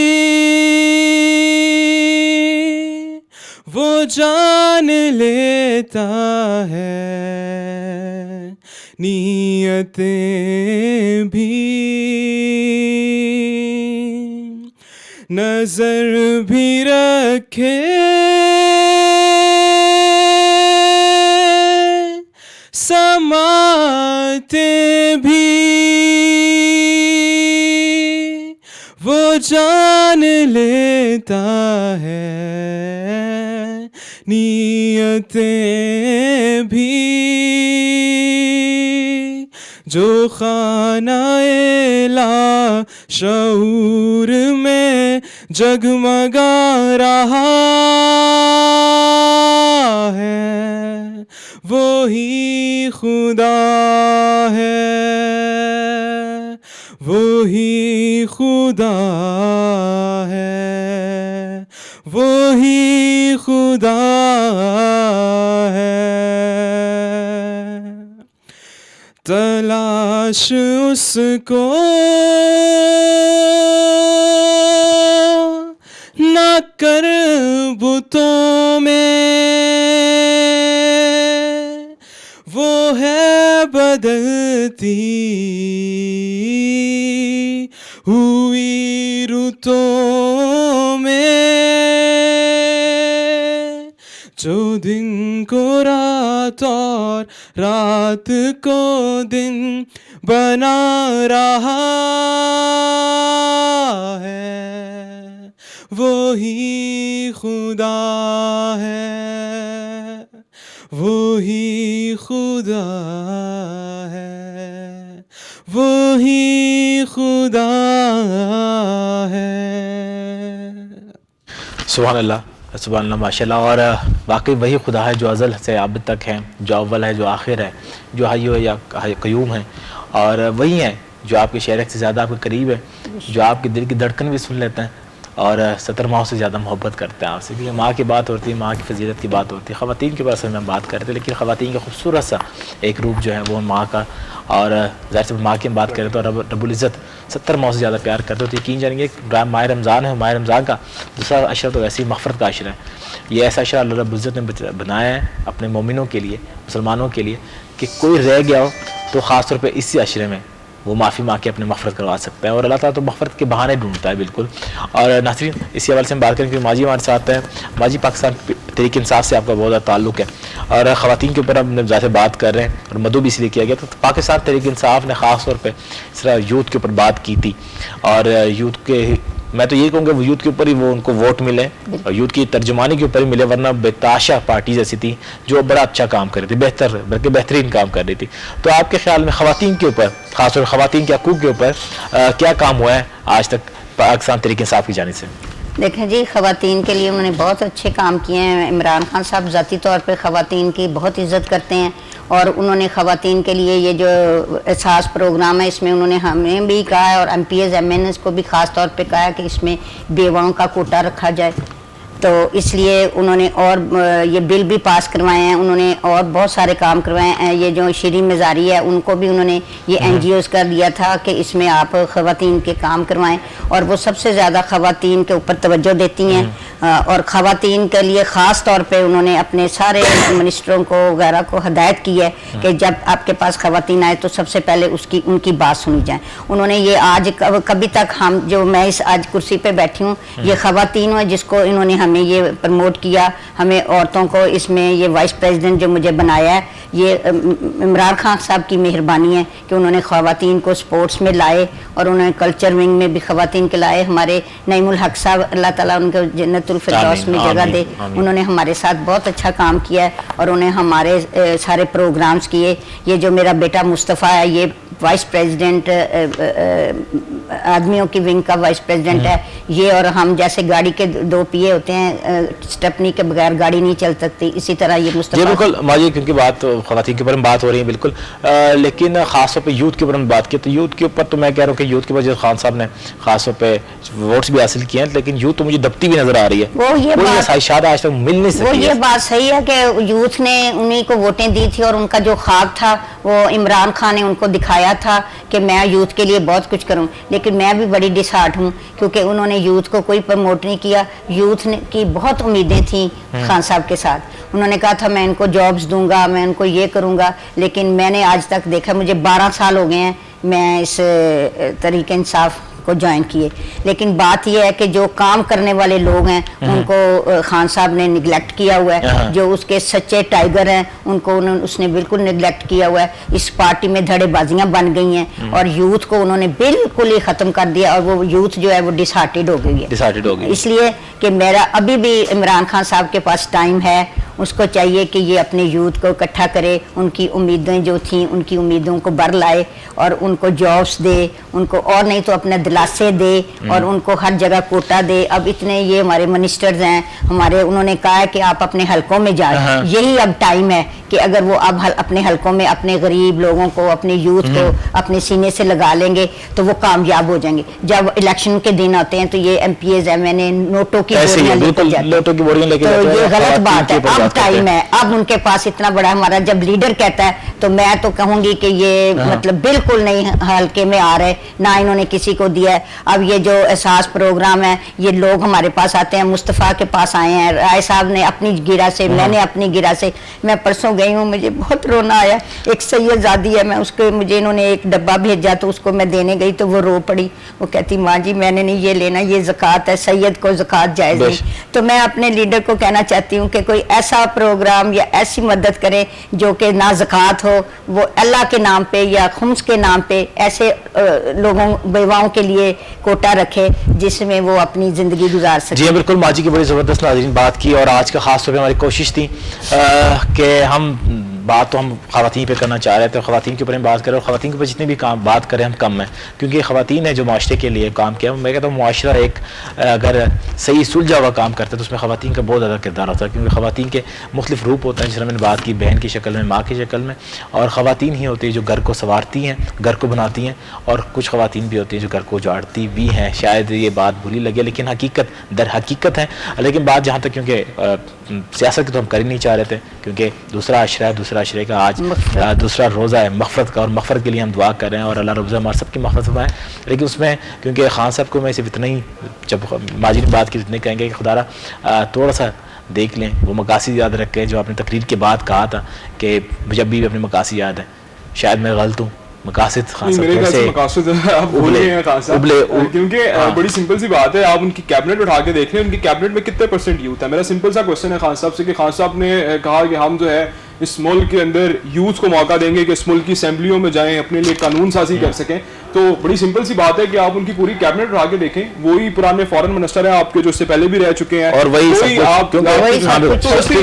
وہ جان لیتا ہے نیتیں بھی، نظر بھی رکھے سماتے بھی، وہ جان لیتا ہے نیتیں بھی، جو خانہ لا شعور میں جگمگا رہا ہے، وہی خدا ہے، وہی خدا ہے، وہی خدا ہے، تلاش اس کو نہ کر بتوں میں، وہ ہے بدلتی ہوئی رتوں میں، جو دن کو رات اور رات کو دن بنا رہا ہے، وہی خدا ہے، وہی خدا ہے، وہی خدا ہے۔ سبحان اللہ، سبحان اللہ، ماشاء اللہ۔ اور واقعی وہی خدا ہے جو ازل سے ابد تک ہے، جو اول ہے، جو آخر ہے، جو حی و یا قیوم ہے، اور وہی ہے جو آپ کے شہرک سے زیادہ آپ کے قریب ہے، جو آپ کے دل کی دھڑکن بھی سن لیتے ہیں، اور 70 ماہوں سے زیادہ محبت کرتے ہیں آپ سے، کیونکہ ماں کی بات ہوتی ہے، ماں کی فضیلت کی بات ہوتی ہے۔ خواتین کے اوپر اصل میں ہم بات کرتے ہیں، لیکن خواتین کا خوبصورت سا ایک روپ جو ہے وہ ماں کا، اور ظاہر سے ماں کی ہم بات کریں تو رب العزت 70 ماہوں سے زیادہ پیار کرتے، تو یقین جانیں گے ماہ رمضان ہے، ماہ رمضان کا دوسرا عشرہ تو ایسی مغفرت کا عشرہ ہے۔ یہ ایسا عشرہ اللہ رب العزت نے بنایا ہے اپنے مومنوں کے لیے، مسلمانوں کے لیے، کہ کوئی رہ گیا ہو تو خاص طور پہ اسی عشرے میں وہ معافی مانگ کے اپنے مغفرت کروا سکتا ہے، اور اللہ تعالیٰ تو مغفرت کے بہانے ڈھونڈتا ہے بالکل۔ اور ناظرین، اسی حوالے سے ہم بات کریں کہ ماجی ہمارے ساتھ ہیں، ماجی پاکستان تحریک انصاف سے آپ کا بہت زیادہ تعلق ہے، اور خواتین کے اوپر ہم ذات بات کر رہے ہیں، اور مدعو بھی اس لیے کیا گیا، تو پاکستان تحریک انصاف نے خاص طور پہ اس طرح یوتھ کے اوپر بات کی تھی، اور یوتھ کے، میں تو یہ کہوں گا وہ یوتھ کے اوپر ہی وہ ان کو ووٹ ملے، اور یوتھ کی ترجمانی کے اوپر ہی ملے، ورنہ بتاشا پارٹیز ایسی تھیں جو بڑا اچھا کام کر رہی تھی، بلکہ بہترین کام کر رہی تھی۔ تو آپ کے خیال میں خواتین کے اوپر، خاص طور خواتین کے حقوق کے اوپر کیا کام ہوا ہے آج تک پاکستان تحریک انصاف کی جانب سے؟ دیکھیں جی، خواتین کے لیے انہوں نے بہت اچھے کام کیے ہیں۔ عمران خان صاحب ذاتی طور پہ خواتین کی بہت عزت کرتے ہیں، اور انہوں نے خواتین کے لیے یہ جو احساس پروگرام ہے، اس میں انہوں نے ہمیں بھی کہا ہے، اور M P as M N S کو بھی خاص طور پہ کہا ہے کہ اس میں بیواؤں کا کوٹا رکھا جائے، تو اس لیے انہوں نے اور یہ بل بھی پاس کروائے ہیں، انہوں نے اور بہت سارے کام کروائے ہیں۔ یہ جو شیرین مزاری ہے، ان کو بھی انہوں نے یہ این جی اوز کر دیا تھا کہ اس میں آپ خواتین کے کام کروائیں، اور وہ سب سے زیادہ خواتین کے اوپر توجہ دیتی ہیں، اور خواتین کے لیے خاص طور پہ انہوں نے اپنے سارے منسٹروں کو وغیرہ کو ہدایت کی ہے کہ جب آپ کے پاس خواتین آئے تو سب سے پہلے ان کی بات سنی جائے۔ انہوں نے یہ آج کبھی تک ہم جو میں اس آج کرسی پہ بیٹھی ہوں، یہ خواتین ہیں جس کو انہوں نے ہمیں ہمیں یہ پروموٹ کیا, ہمیں عورتوں کو اس میں یہ وائس پریزیڈنٹ جو مجھے بنایا ہے, یہ عمران خان صاحب کی مہربانی ہے کہ انہوں نے خواتین کو سپورٹس میں لائے اور انہوں نے کلچر ونگ میں بھی خواتین کے لائے. ہمارے نعیم الحق صاحب, اللہ تعالیٰ ان کو جنت الفردوس میں جگہ دے, انہوں نے ہمارے ساتھ بہت اچھا کام کیا ہے اور انہیں ہمارے سارے پروگرامز کیے. یہ جو میرا بیٹا مصطفیٰ ہے, یہ وائس پریزیڈنٹ آدمیوں کی ونگ کا وائس پریزیڈنٹ ہے. یہ اور ہم جیسے گاڑی کے 2 پہیے ہوتے ہیں, اسٹپنی کے بغیر گاڑی نہیں چل سکتی, اسی طرح یہ مصطفیٰ. بالکل ماجی, کیونکہ بات خواتین کے اوپر بات ہو رہی ہے بالکل, لیکن خاص طور پہ یوتھ کے اوپر ہم بات کی تو یوتھ کے اوپر تو میں کہہ رہا ہوں کہ یوتھ کے وجہ خان صاحب نے خاص طور پہ ووٹس بھی حاصل کیے ہیں, لیکن یوتھ تو مجھے دبتی بھی نظر آ رہی ہے. وہ یہ بات آج تک مل نہیں سکی. وہ یہ بات صحیح ہے کہ یوتھ نے انہیں کو ووٹیں دی تھی اور ان کا جو خواب تھا وہ عمران خان نے ان کو دکھایا تھا کہ میں یوتھ کے لیے بہت کچھ کروں, لیکن میں بھی بڑی ڈسہارٹ ہوں کیونکہ انہوں نے یوتھ کو کوئی پروموٹ نہیں کیا. یوتھ کی بہت امیدیں تھیں خان صاحب کے ساتھ, انہوں نے کہا تھا میں ان کو جابز دوں گا, میں ان کو یہ کروں گا, لیکن میں نے آج تک دیکھا, مجھے 12 سال ہو گئے ہیں میں اس تحریک انصاف کو جوائن کیے, لیکن بات یہ ہے کہ جو کام کرنے والے لوگ ہیں ان کو خان صاحب نے نگلیکٹ کیا ہوا ہے. جو اس کے سچے ٹائیگر ہیں ان کو اس نے بالکل نگلیکٹ کیا ہوا ہے. اس پارٹی میں دھڑے بازیاں بن گئی ہیں اور یوتھ کو انہوں نے بالکل ہی ختم کر دیا, اور وہ یوتھ جو ہے وہ ڈسہارٹیڈ ہو گئی ہے. اس لیے کہ میرا ابھی بھی عمران خان صاحب کے پاس ٹائم ہے, اس کو چاہیے کہ یہ اپنے یوتھ کو اکٹھا کرے, ان کی امیدیں جو تھیں ان کی امیدوں کو بر لائے اور ان کو جابس دے, ان کو اور نہیں تو اپنے دلاسے دے اور ان کو ہر جگہ کوٹا دے. اب اتنے یہ ہمارے منسٹرز ہیں ہمارے, انہوں نے کہا ہے کہ آپ اپنے حلقوں میں جائیں, یہی اب ٹائم ہے کہ اگر وہ اب اپنے حلقوں میں اپنے غریب لوگوں کو, اپنے یوتھ کو اپنے سینے سے لگا لیں گے تو وہ کامیاب ہو جائیں گے. جب الیکشن کے دن آتے ہیں تو یہ M P as M N A نوٹوں کی بوریاں لے کر جاتے ہیں, تو یہ غلط بات ہے. اب ٹائم ہے, اب ان کے پاس اتنا بڑا ہمارا جب لیڈر کہتا ہے تو میں تو کہوں گی کہ یہ مطلب بالکل نہیں حلقے میں آ رہے, نہ انہوں نے کسی کو دیا ہے. اب یہ جو احساس پروگرام ہے, یہ لوگ ہمارے پاس آتے ہیں, مصطفیٰ کے پاس آئے ہیں, رائے صاحب نے اپنی گرہ سے, میں نے اپنی گرہ سے. میں پرسوں گئی ہوں, مجھے بہت رونا آیا. ایک سید زادی ہے, میں اس کو, مجھے انہوں نے ایک ڈبہ بھیجا تو اس کو میں دینے گئی تو وہ رو پڑی. وہ کہتی ماں جی میں نے نہیں یہ لینا, یہ زکوٰۃ ہے, سید کو زکوٰۃ جائز نہیں. تو میں اپنے لیڈر کو کہنا چاہتی ہوں کہ کوئی ایسا پروگرام یا ایسی مدد کرے جو کہ نہ زکوٰۃ ہو, وہ اللہ کے نام پہ یا خمس کے نام پہ ایسے لوگوں بیواؤں کے لیے کوٹا رکھے جس میں وہ اپنی زندگی گزار سکے. جی بالکل ماجی کی بڑی زبردست ناظرین بات کی, اور آج کا خاص طور پہ ہماری کوشش تھی کہ ہم بات تو ہم خواتین پہ کرنا چاہ رہے تھے, خواتین کے اوپر ہم بات کریں, اور خواتین کے اوپر جتنے بھی کام بات کریں ہم کم ہیں, کیونکہ خواتین ہے جو معاشرے کے لیے کام کیا. میں کہتا ہوں معاشرہ ایک اگر صحیح سلجھا ہوا کام کرتا ہے تو اس میں خواتین کا بہت زیادہ کردار ہوتا ہے, کیونکہ خواتین کے مختلف روپ ہوتے ہیں, جس طرح میں نے بات کی بہن کی شکل میں, ماں کی شکل میں, اور خواتین ہی ہوتی ہیں جو گھر کو سنوارتی ہیں, گھر کو بناتی ہیں, اور کچھ خواتین بھی ہوتی ہیں جو گھر کو اجاڑتی بھی ہیں. شاید یہ بات بری لگے لیکن حقیقت در حقیقت ہے. لیکن بات جہاں تک, کیونکہ سیاست کی تو ہم کر ہی نہیں چاہ رہے تھے, کیونکہ دوسرا عشرہ ہے, دوسرا عشرے کا آج دوسرا روزہ ہے مغفرت کا, اور مغفرت کے لیے ہم دعا کر رہے ہیں اور اللہ رب العزت ہمارے سب کی مغفرت فرمائے. لیکن اس میں کیونکہ خان صاحب کو میں صرف اتنا ہی, جب ماجی نے بات کی اتنے کہیں گے کہ خدا را تھوڑا سا دیکھ لیں, وہ مقاصد یاد رکھیں جو آپ نے تقریر کے بعد کہا تھا کہ جب بھی اپنے مقاصد یاد ہیں. شاید میں غلط ہوں, مقاصد خان صاحب سے مقاصد آپ بھول گئے ہیں خان صاحب, کیونکہ بڑی سمپل سی بات ہے, آپ ان کی کیبنٹ اٹھا کے دیکھ لیں, ان کی کیبنٹ میں کتنے پرسنٹ یوتھ ہے. میرا سمپل سا کوشچن ہے خان صاحب سے کہ خان صاحب نے کہا کہ ہم جو ہے اس ملک کے اندر یوتھ کو موقع دیں گے کہ اس ملک کی اسمبلیوں میں جائیں, اپنے لیے قانون سازی کر سکیں. تو بڑی سمپل سی بات ہے کہ آپ ان کی پوری کیبنٹ اٹھا کے دیکھیں, وہی پرانے فارن منسٹر ہیں آپ کے جو اس سے پہلے بھی رہ چکے ہیں, اور وہی آپ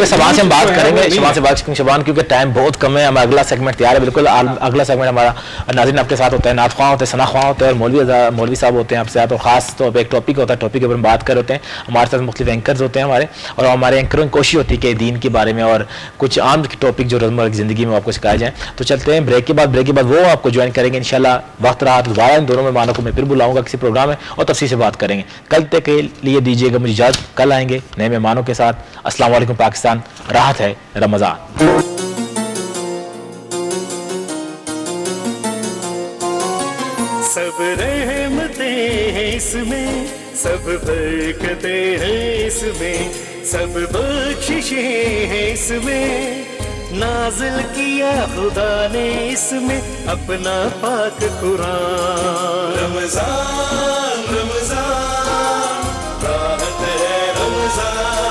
شبان سے ہم بات کریں گے, شبان سے بات کریں. شبان کیونکہ ٹائم بہت کم ہے, ہمارا اگلا سیگمنٹ تیار ہے بالکل. اگلا سیگمنٹ ہمارا ناظرین آپ کے ساتھ ہوتا ہے, نعت خواہ ہوتے ہیں, ثنا خواہ ہوتے ہیں, اور مولوی صاحب ہوتے ہیں آپ سے ساتھ, اور خاص طور پہ ایک ٹاپک ہوتا ہے, ٹاپک کے اوپر ہم بات کر ہوتے ہیں. ہمارے ساتھ مختلف اینکرز ہوتے ہیں ہمارے, اور ہمارے اینکروں کی کوشش ہوتی ہے کہ دین کے بارے میں اور کچھ عام ٹاپک جو روزمرہ کی زندگی میں آپ کو سکھائے جائیں. تو چلتے ہیں بریک کے بعد وہ آپ کو جوائن کریں گے انشاءاللہ. وقت رہا تو دوبارہ ان دونوں مہمانوں کو میں پھر بلاؤں گا کسی پروگرام میں اور تفصیل سے بات کریں گے. کل تک کے لیے دیجیے گا مجھے اجازت, کل آئیں گے نئے مہمانوں کے ساتھ. السلام علیکم پاکستان, راحت ہے رمضان. سب رحمتیں ہیں اس میں, سب برکتیں ہیں اس میں, سب بخششیں ہیں اس میں, نازل کیا خدا نے اس میں اپنا پاک قرآن. رمضان رمضان راحت ہے رمضان.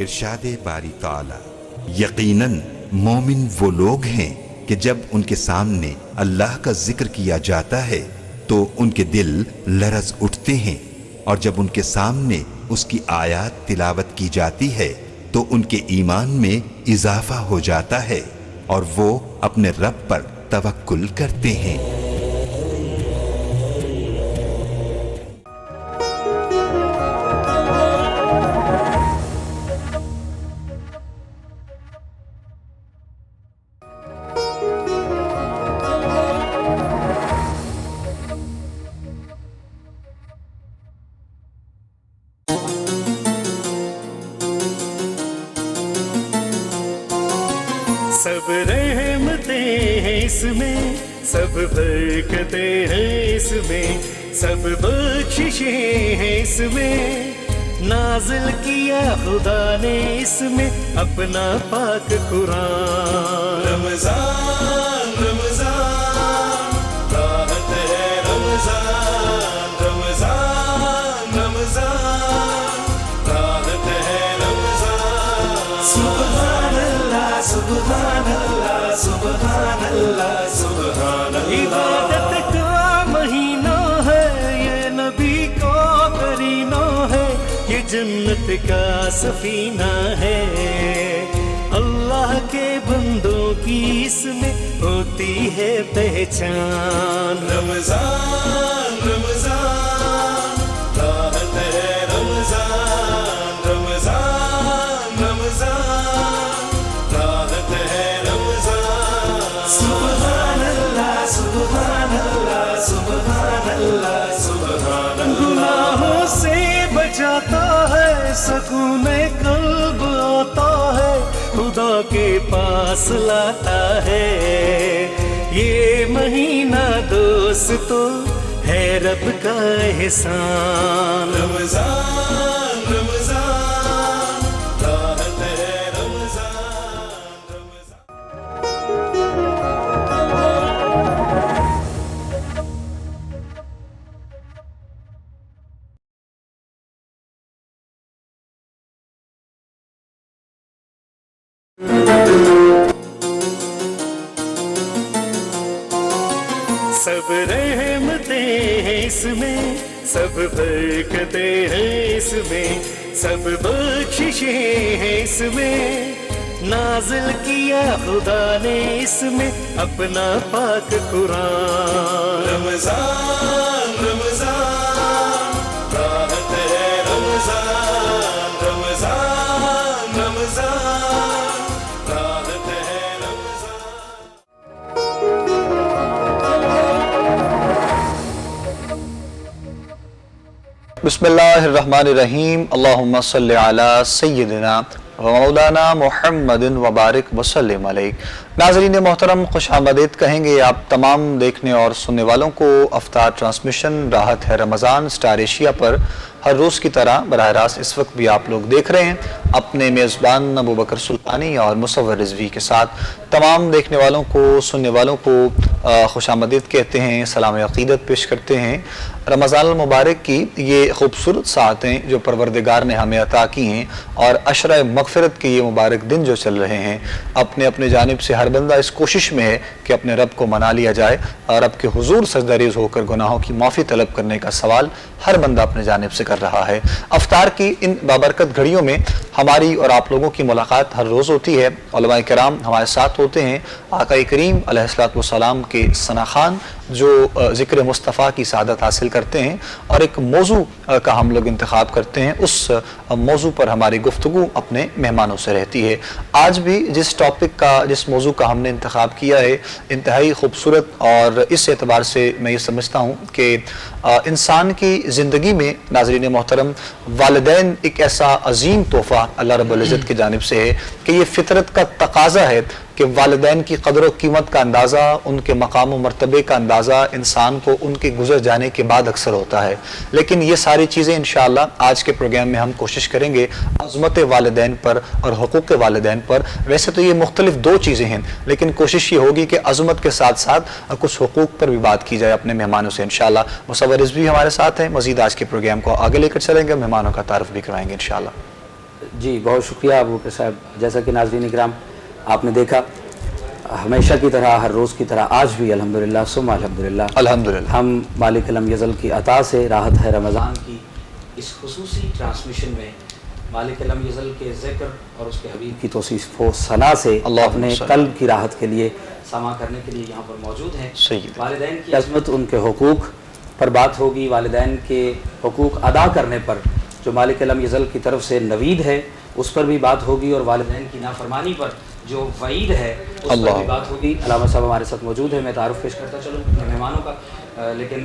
ارشاد باری تعالی، یقیناً مومن وہ لوگ ہیں کہ جب ان کے سامنے اللہ کا ذکر کیا جاتا ہے تو ان کے دل لرز اٹھتے ہیں، اور جب ان کے سامنے اس کی آیات تلاوت کی جاتی ہے تو ان کے ایمان میں اضافہ ہو جاتا ہے، اور وہ اپنے رب پر توکل کرتے ہیں۔ سب رحمتیں ہیں اس میں، سب برکتیں ہیں اس میں، سب بخششیں ہیں اس میں، نازل کیا خدا نے اس میں اپنا پاک قرآن۔ رمضان رمضان راحت ہے، رمضان رمضان رمضان راحت ہے، رمضان سبحان اللہ سبحان اللہ سبحان اللہ سبحان اللہ۔ عبادت کا مہینہ ہے یہ، نبی کا کرینہ ہے یہ، جنت کا سفینہ ہے، اللہ کے بندوں کی اس میں ہوتی ہے پہچان۔ رمضان رمضان راحت ہے، رمضان رمضان رمضان راحت ہے، رمضان سبحان اللہ سبحان اللہ سبحان اللہ سبحان اللہ۔ گناہوں سے بچاتا ہے، سکون قلب آتا ہے، خدا کے پاس لاتا ہے، یہ مہینہ دوستو ہے رب کا احسان۔ رمضان رمضان راحت ہے، رمضان رمضان۔ سب رحمتیں ہیں اس میں، سب برکتیں ہیں اس میں، سب بخششیں ہیں اس میں، نازل کیا خدا نے اس میں اپنا پاک قرآن۔ رمضان رمضان راحت ہے، رمضان رمضان رمضان راحت ہے، رمضان۔ بسم اللہ الرحمن الرحیم، اللہم صلی علی سیدنا و مولانا محمد وبارک وسلم علیہ۔ ناظرین محترم، خوش آمدید کہیں گے آپ تمام دیکھنے اور سننے والوں کو افطار ٹرانسمیشن راحت ہے رمضان سٹار ایشیا پر ہر روز کی طرح براہ راست اس وقت بھی آپ لوگ دیکھ رہے ہیں اپنے میزبان ابو بکر سلطانی اور مصور رضوی کے ساتھ۔ تمام دیکھنے والوں کو سننے والوں کو خوش آمدید کہتے ہیں، سلام عقیدت پیش کرتے ہیں۔ رمضان المبارک کی یہ خوبصورت ساعتیں جو پروردگار نے ہمیں عطا کی ہیں اور عشرہ مغفرت کے یہ مبارک دن جو چل رہے ہیں، اپنے اپنے جانب سے ہر بندہ اس کوشش میں ہے کہ اپنے رب کو منا لیا جائے اور رب کے حضور سجدہ ریز ہو کر گناہوں کی معافی طلب کرنے کا سوال ہر بندہ اپنے جانب سے کر رہا ہے۔ افطار کی ان بابرکت گھڑیوں میں ہماری اور آپ لوگوں کی ملاقات ہر روز ہوتی ہے، علماء کرام ہمارے ساتھ ہوتے ہیں، آقا کریم علیہ الصلوۃ والسلام کے ثناخوان جو ذکر مصطفیٰ کی سعادت حاصل کرتے ہیں اور ایک موضوع کا ہم لوگ انتخاب کرتے ہیں، اس موضوع پر ہماری گفتگو اپنے مہمانوں سے رہتی ہے۔ آج بھی جس موضوع کا ہم نے انتخاب کیا ہے انتہائی خوبصورت، اور اس اعتبار سے میں یہ سمجھتا ہوں کہ انسان کی زندگی میں ناظرین محترم والدین ایک ایسا عظیم تحفہ اللہ رب العزت کی جانب سے ہے کہ یہ فطرت کا تقاضا ہے کہ والدین کی قدر و قیمت کا اندازہ، ان کے مقام و مرتبے کا اندازہ انسان کو ان کے گزر جانے کے بعد اکثر ہوتا ہے۔ لیکن یہ ساری چیزیں انشاءاللہ آج کے پروگرام میں ہم کوشش کریں گے عظمت والدین پر اور حقوق والدین پر۔ ویسے تو یہ مختلف دو چیزیں ہیں، لیکن کوشش یہ ہوگی کہ عظمت کے ساتھ ساتھ کچھ حقوق پر بھی بات کی جائے اپنے مہمانوں سے انشاءاللہ۔ مصور رضوی ہمارے ساتھ ہیں، مزید آج کے پروگرام کو آگے لے کر چلیں گے، مہمانوں کا تعارف بھی کروائیں گے انشاءاللہ۔ جی بہت شکریہ ابو بکر صاحب. جیسا کہ ناظرین اکرام آپ نے دیکھا ہمیشہ کی طرح ہر روز کی طرح آج بھی الحمدللہ ثم الحمدللہ ہم مالک لم یزل کی عطا سے راحت ہے رمضان کی اس خصوصی ٹرانسمیشن میں مالک لم یزل کے ذکر اور اس کے حبیب کی توصیف و ثنا سے اپنے قلب کی راحت کے لیے سما کرنے کے لیے یہاں پر موجود ہیں. والدین کی عظمت ان کے حقوق پر بات ہوگی, والدین کے حقوق ادا کرنے پر جو مالک لم یزل کی طرف سے نوید ہے اس پر بھی بات ہوگی, اور والدین کی نافرمانی پر جو وعید ہے اس پر بھی بات ہوگی. علامہ صاحب ہمارے ساتھ موجود ہیں, میں تعارف پیش کرتا چلوں اپنے مہمانوں کا, لیکن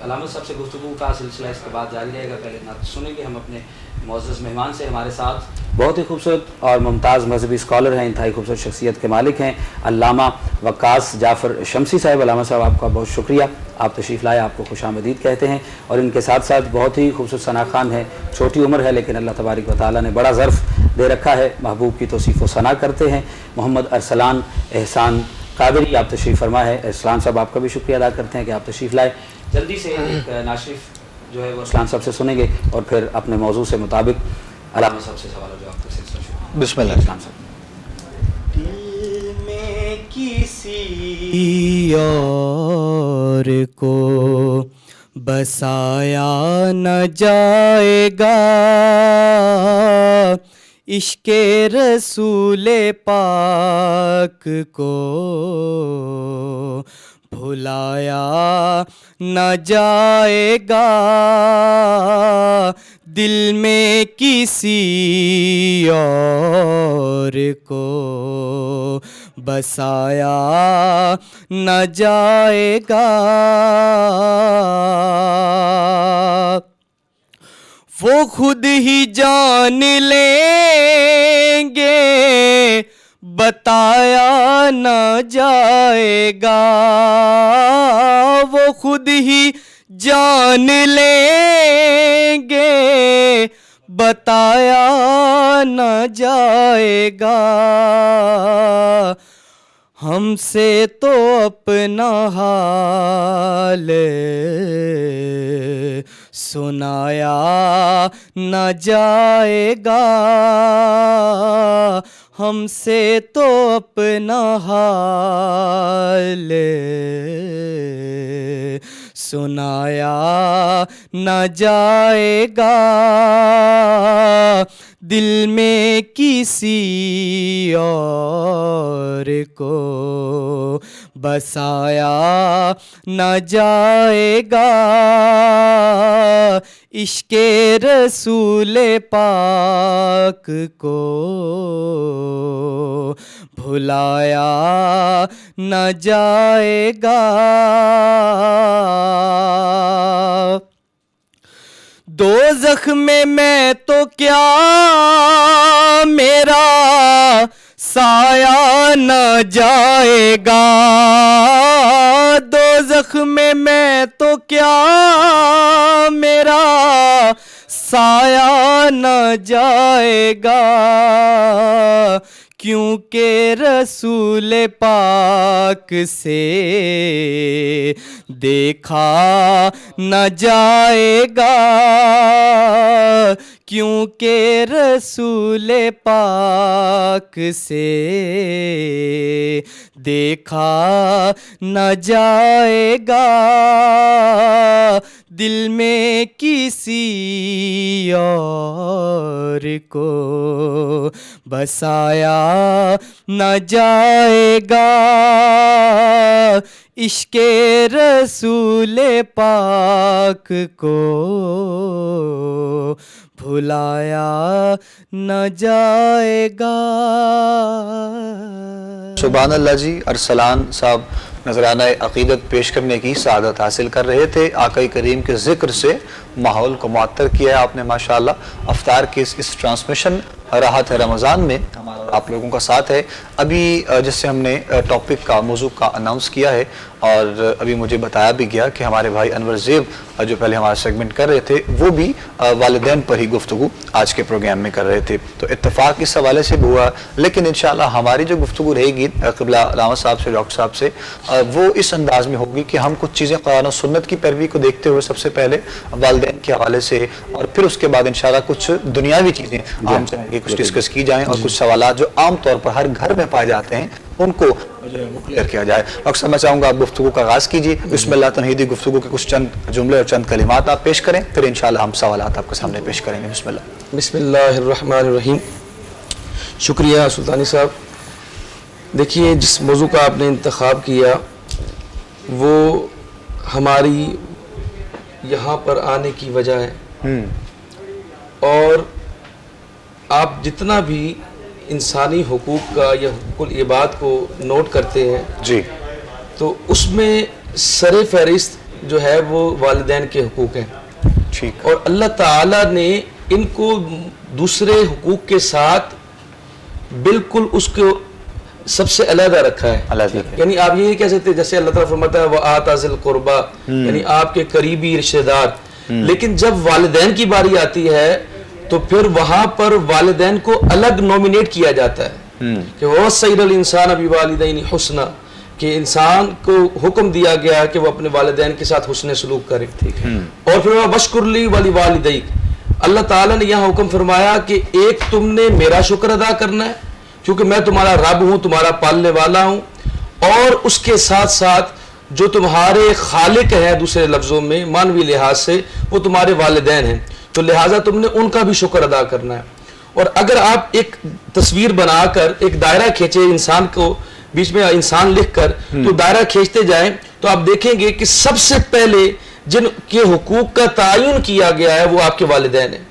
علامہ صاحب سے گفتگو کا سلسلہ اس کے بعد جاری رہے گا. پہلے نعت سنیں گے ہم اپنے معزز مہمان سے. ہمارے ساتھ بہت ہی خوبصورت اور ممتاز مذہبی اسکالر ہیں, انتہائی خوبصورت شخصیت کے مالک ہیں علامہ وقاص جعفر شمسی صاحب. علامہ صاحب آپ کا بہت شکریہ, آپ تشریف لائے, آپ کو خوش آمدید کہتے ہیں. اور ان کے ساتھ ساتھ بہت ہی خوبصورت ثنا خان ہے, چھوٹی عمر ہے لیکن اللہ تبارک و تعالیٰ نے بڑا ظرف دے رکھا ہے, محبوب کی توصیف و ثنا کرتے ہیں. محمد ارسلان احسان قادری آپ تشریف فرما ہے. ارسلان صاحب آپ کا بھی شکریہ ادا کرتے ہیں کہ آپ تشریف لائے. جلدی سے ایک ناشریف جو ہے وہ ارسلان صاحب سے سنیں گے اور پھر اپنے موضوع سے مطابق علامہ صاحب سے سوال و جواب کا سلسلہ شروع. بسم اللہ. ارسلان صاحب. دل میں کسی اور کو بسایا نہ جائے گا, عشق رسول پاک کو بھلایا نہ جائے گا, دل میں کسی اور کو بسایا نہ جائے گا. وہ خود ہی جان لیں گے بتایا نہ جائے گا, وہ خود ہی جان لیں گے بتایا نہ جائے گا. ہم سے تو اپنا حال سنایا نہ جائے گا, ہم سے تو اپنا حال سنایا نہ جائے گا, دل میں کسی اور کو بسایا نہ جائے گا, عشق رسول پاک کو بھلایا نہ جائے گا. دوزخ میں تو کیا میرا سایہ نہ جائے گا, دوزخ میں تو کیا میرا سایہ نہ جائے گا, کیونکہ رسول پاک سے دیکھا نہ جائے گا, کیونکہ رسول پاک سے دیکھا نہ جائے گا, دل میں کسی اور کو بسایا نہ جائے گا, عشق رسول پاک کو بھلایا نہ جائے گا. سبحان اللہ جی. ارسلان صاحب نذرانہ عقیدت پیش کرنے کی سعادت حاصل کر رہے تھے. آقا کریم کے ذکر سے ماحول کو معطر کیا ہے آپ نے ماشاءاللہ. افطار کی اس ٹرانسمیشن راحت ہے رمضان میں ہمارا آپ لوگوں کا ساتھ ہے. ابھی جیسے ہم نے ٹاپک کا موضوع کا اناؤنس کیا ہے اور ابھی مجھے بتایا بھی گیا کہ ہمارے بھائی انور زیب جو پہلے ہمارا سیگمنٹ کر رہے تھے وہ بھی والدین پر ہی گفتگو آج کے پروگرام میں کر رہے تھے، تو اتفاق اس حوالے سے بھی ہوا، لیکن انشاءاللہ ہماری جو گفتگو رہے گی قبلہ علامہ صاحب سے، ڈاکٹر صاحب سے، وہ اس انداز میں ہوگی کہ ہم کچھ چیزیں قرآن و سنت کی پیروی کو دیکھتے ہوئے سب سے پہلے والدین کے حوالے سے، اور پھر اس کے بعد انشاءاللہ کچھ دنیاوی چیزیں عام سے کچھ ڈسکس کی جائیں اور کچھ سوالات جو عام طور پر ہر گھر میں پائے جاتے ہیں ان کو کلیئر کیا جائے۔ ڈاکٹر صاحب میں چاہوں گا آپ گفتگو کا آغاز کیجیے، بسم اللہ تمہیدی گفتگو کے کچھ چند جملے اور چند کلمات آپ پیش کریں، پھر انشاءاللہ ہم سوالات آپ کے سامنے پیش کریں گے۔ بسم اللہ۔ بسم اللہ الرحمن الرحیم۔ شکریہ سلطانی صاحب۔ دیکھیے جس موضوع کا آپ نے انتخاب کیا وہ ہماری یہاں پر آنے کی وجہ ہے، اور آپ جتنا بھی انسانی حقوق کا یا حقوق العباد کو نوٹ کرتے ہیں جی، تو اس میں سر فہرست جو ہے وہ والدین کے حقوق ہیں، ٹھیک، اور اللہ تعالیٰ نے ان کو دوسرے حقوق کے ساتھ بالکل اس کو سب سے علیحدہ رکھا ہے۔ یعنی آپ یہ کہہ سکتے ہیں جیسے اللہ تعالیٰ فرماتا ہے وَآتَى ذِي الْقُرْبَى، یعنی آپ کے قریبی رشتہ دار، لیکن جب والدین کی باری آتی ہے تو پھر وہاں پر والدین کو الگ نومینیٹ کیا جاتا ہے کہ وَوَصَّيْنَا الْإِنسَانَ بِوَالِدَيْهِ حُسْنًا، کہ انسان کو حکم دیا گیا کہ وہ اپنے والدین کے ساتھ حسن سلوک کرے، اور پھر وَاشْكُرْ لِي وَلِوَالِدَيْكَ، اللہ تعالیٰ نے یہاں حکم فرمایا کہ ایک تم نے میرا شکر ادا کرنا ہے کیونکہ میں تمہارا رب ہوں، تمہارا پالنے والا ہوں، اور اس کے ساتھ ساتھ جو تمہارے خالق ہیں دوسرے لفظوں میں معنوی لحاظ سے وہ تمہارے والدین ہیں، تو لہٰذا تم نے ان کا بھی شکر ادا کرنا ہے۔ اور اگر آپ ایک تصویر بنا کر ایک دائرہ کھینچے انسان کو بیچ میں انسان لکھ کر تو دائرہ کھینچتے جائیں تو آپ دیکھیں گے کہ سب سے پہلے جن کے حقوق کا تعین کیا گیا ہے وہ آپ کے والدین ہیں،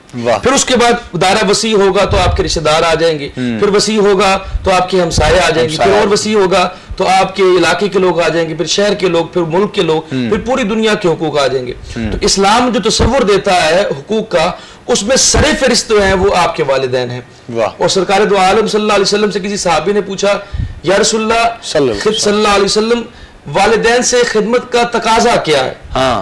پھر اس کے بعد دائرہ وسیع ہوگا تو آپ کے رشتہ دار آ جائیں گے، پھر وسیع ہوگا تو آپ کے ہمسائے آ جائیں گے، پھر اور وسیع ہوگا تو آپ کے علاقے کے لوگ آ جائیں گے، پھر شہر کے لوگ، پھر ملک کے لوگ، پھر پوری دنیا کے حقوق آ جائیں گے۔ تو اسلام جو تصور دیتا ہے حقوق کا اس میں سر فہرست جو ہیں وہ آپ کے والدین ہیں۔ اور سرکار دو عالم صلی اللہ علیہ وسلم سے کسی صحابی نے پوچھا یا رسول اللہ صلی اللہ علیہ وسلم والدین سے خدمت کا تقاضا کیا ہے؟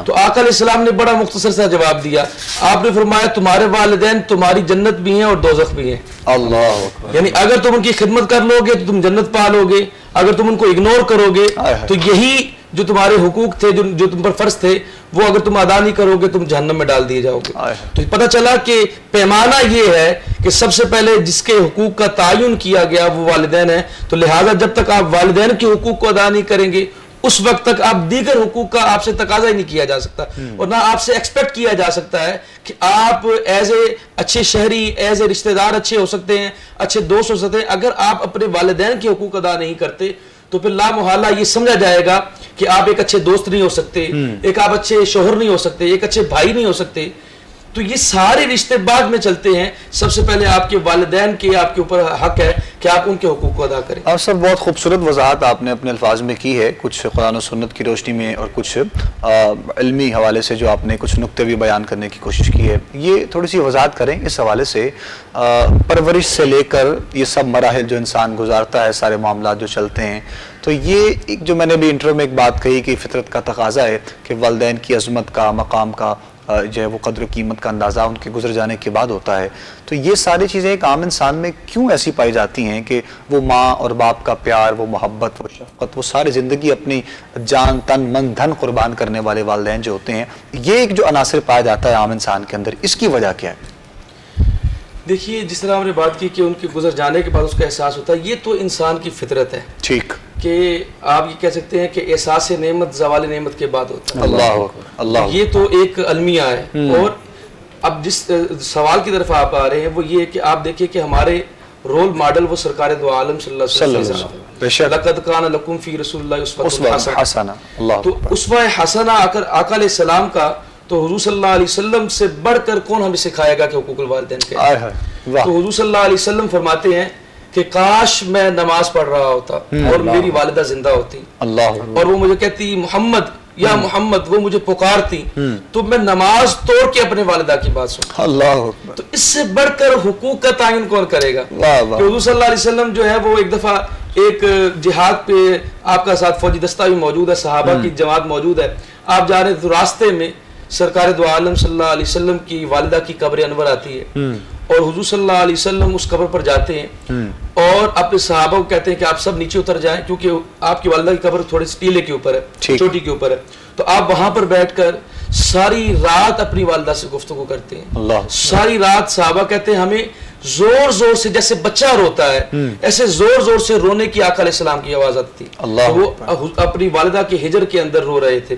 تو آقا علیہ السلام نے بڑا مختصر سا جواب دیا، آپ نے فرمایا تمہارے والدین تمہاری جنت بھی ہیں اور دوزخ بھی ہیں۔ اللہ، یعنی اگر تم ان کی خدمت کر لو گے تو تم جنت پا لو گے، اگر تم ان کو اگنور کرو گے تو یہی جو تمہارے حقوق تھے جو تم پر فرض تھے وہ اگر تم ادا نہیں کرو گے تم جہنم میں ڈال دیے جاؤ گے۔ تو پتہ چلا کہ پیمانہ یہ ہے کہ سب سے پہلے جس کے حقوق کا تعین کیا گیا وہ والدین ہیں، تو لہٰذا جب تک آپ والدین کے حقوق کو ادا نہیں کریں گے اس وقت تک آپ دیگر حقوق کا آپ سے تقاضا ہی نہیں کیا جا سکتا، اور نہ آپ سے ایکسپیکٹ کیا جا سکتا ہے کہ آپ ایز اے اچھے شہری، ایز اے رشتہ دار اچھے ہو سکتے ہیں، اچھے دوست ہو سکتے ہیں، اگر آپ اپنے والدین کے حقوق ادا نہیں کرتے تو پھر لا محالہ یہ سمجھا جائے گا کہ آپ ایک اچھے دوست نہیں ہو سکتے، ایک آپ اچھے شوہر نہیں ہو سکتے، ایک اچھے بھائی نہیں ہو سکتے۔ تو یہ سارے رشتے بعد میں چلتے ہیں، سب سے پہلے آپ کے والدین کے آپ کے اوپر حق ہے کہ آپ ان کے حقوق کو ادا کریں۔ اور سر بہت خوبصورت وضاحت آپ نے اپنے الفاظ میں کی ہے، کچھ قرآن و سنت کی روشنی میں اور کچھ علمی حوالے سے جو آپ نے کچھ نقطے بھی بیان کرنے کی کوشش کی ہے، یہ تھوڑی سی وضاحت کریں اس حوالے سے، پرورش سے لے کر یہ سب مراحل جو انسان گزارتا ہے، سارے معاملات جو چلتے ہیں، تو یہ ایک جو میں نے بھی انٹرو میں ایک بات کہی کہ فطرت کا تقاضا ہے کہ والدین کی عظمت کا، مقام کا جو ہے وہ قدر و قیمت کا اندازہ ان کے گزر جانے کے بعد ہوتا ہے، تو یہ ساری چیزیں ایک عام انسان میں کیوں ایسی پائی جاتی ہیں کہ وہ ماں اور باپ کا پیار، وہ محبت، وہ شفقت، وہ ساری زندگی اپنی جان، تن، من، دھن قربان کرنے والے والدین جو ہوتے ہیں، یہ ایک جو عناصر پایا جاتا ہے عام انسان کے اندر، اس کی وجہ کیا ہے؟ دیکھیے جس طرح ہم نے بات کی کہ ان کے گزر جانے کے بعد اس کا احساس ہوتا ہے، یہ تو انسان کی فطرت ہے، ٹھیک، کہ آپ یہ کہہ سکتے ہیں کہ احساس نعمت زوال نعمت کے بعد ہوتا ہے۔ اللہ، یہ تو ایک المیہ ہے۔ اور اب جس سوال کی طرف آپ آ رہے ہیں وہ یہ ہے کہ آپ دیکھیں کہ ہمارے رول ماڈل وہ سرکار دو عالم صلی اللہ علیہ وسلم، لقد کان لکم فی رسول اللہ اسوۃ حسنہ، تو اسوہ حسنہ آقا علیہ السلام کا تو حضور صلی اللہ علیہ وسلم سے بڑھ کر کون ہمیں سکھائے گا کہ حقوق الوالدین کے؟ تو حضور صلی اللہ علیہ وسلم فرماتے ہیں کہ کاش میں نماز پڑھ رہا ہوتا اور میری والدہ زندہ ہوتی اور وہ مجھے کہتی محمد یا محمد وہ مجھے پکارتی تو میں نماز توڑ کے اپنے والدہ کی بات سنتا. اللہ اکبر. تو اس سے بڑھ کر حقوق کا تعین کون کرے گا؟ کہ حضور صلی اللہ علیہ وسلم جو ہے وہ ایک دفعہ ایک جہاد پہ آپ کا ساتھ فوجی دستہ بھی موجود ہے, صحابہ کی جماعت موجود ہے, آپ جا رہے تھے تو راستے میں سرکار دو عالم صلی اللہ علیہ وسلم کی والدہ کی قبر انور آتی ہے اور حضور صلی اللہ علیہ وسلم اس قبر پر جاتے ہیں اور اپنے صحابہ کو کہتے ہیں کہ آپ سب نیچے اتر جائیں کیونکہ آپ کی والدہ کی قبر تھوڑی سی ٹیلے کے اوپر ہے, چوٹی کے اوپر ہے, تو آپ وہاں پر بیٹھ کر ساری رات اپنی والدہ سے گفتگو کرتے ہیں. ساری رات صحابہ کہتے ہیں ہمیں زور زور سے جیسے بچہ روتا ہے ایسے زور زور سے رونے کی آقا علیہ السلام کی آواز آتی تھی. وہ اپنی والدہ کے ہجر کے اندر رو رہے تھے.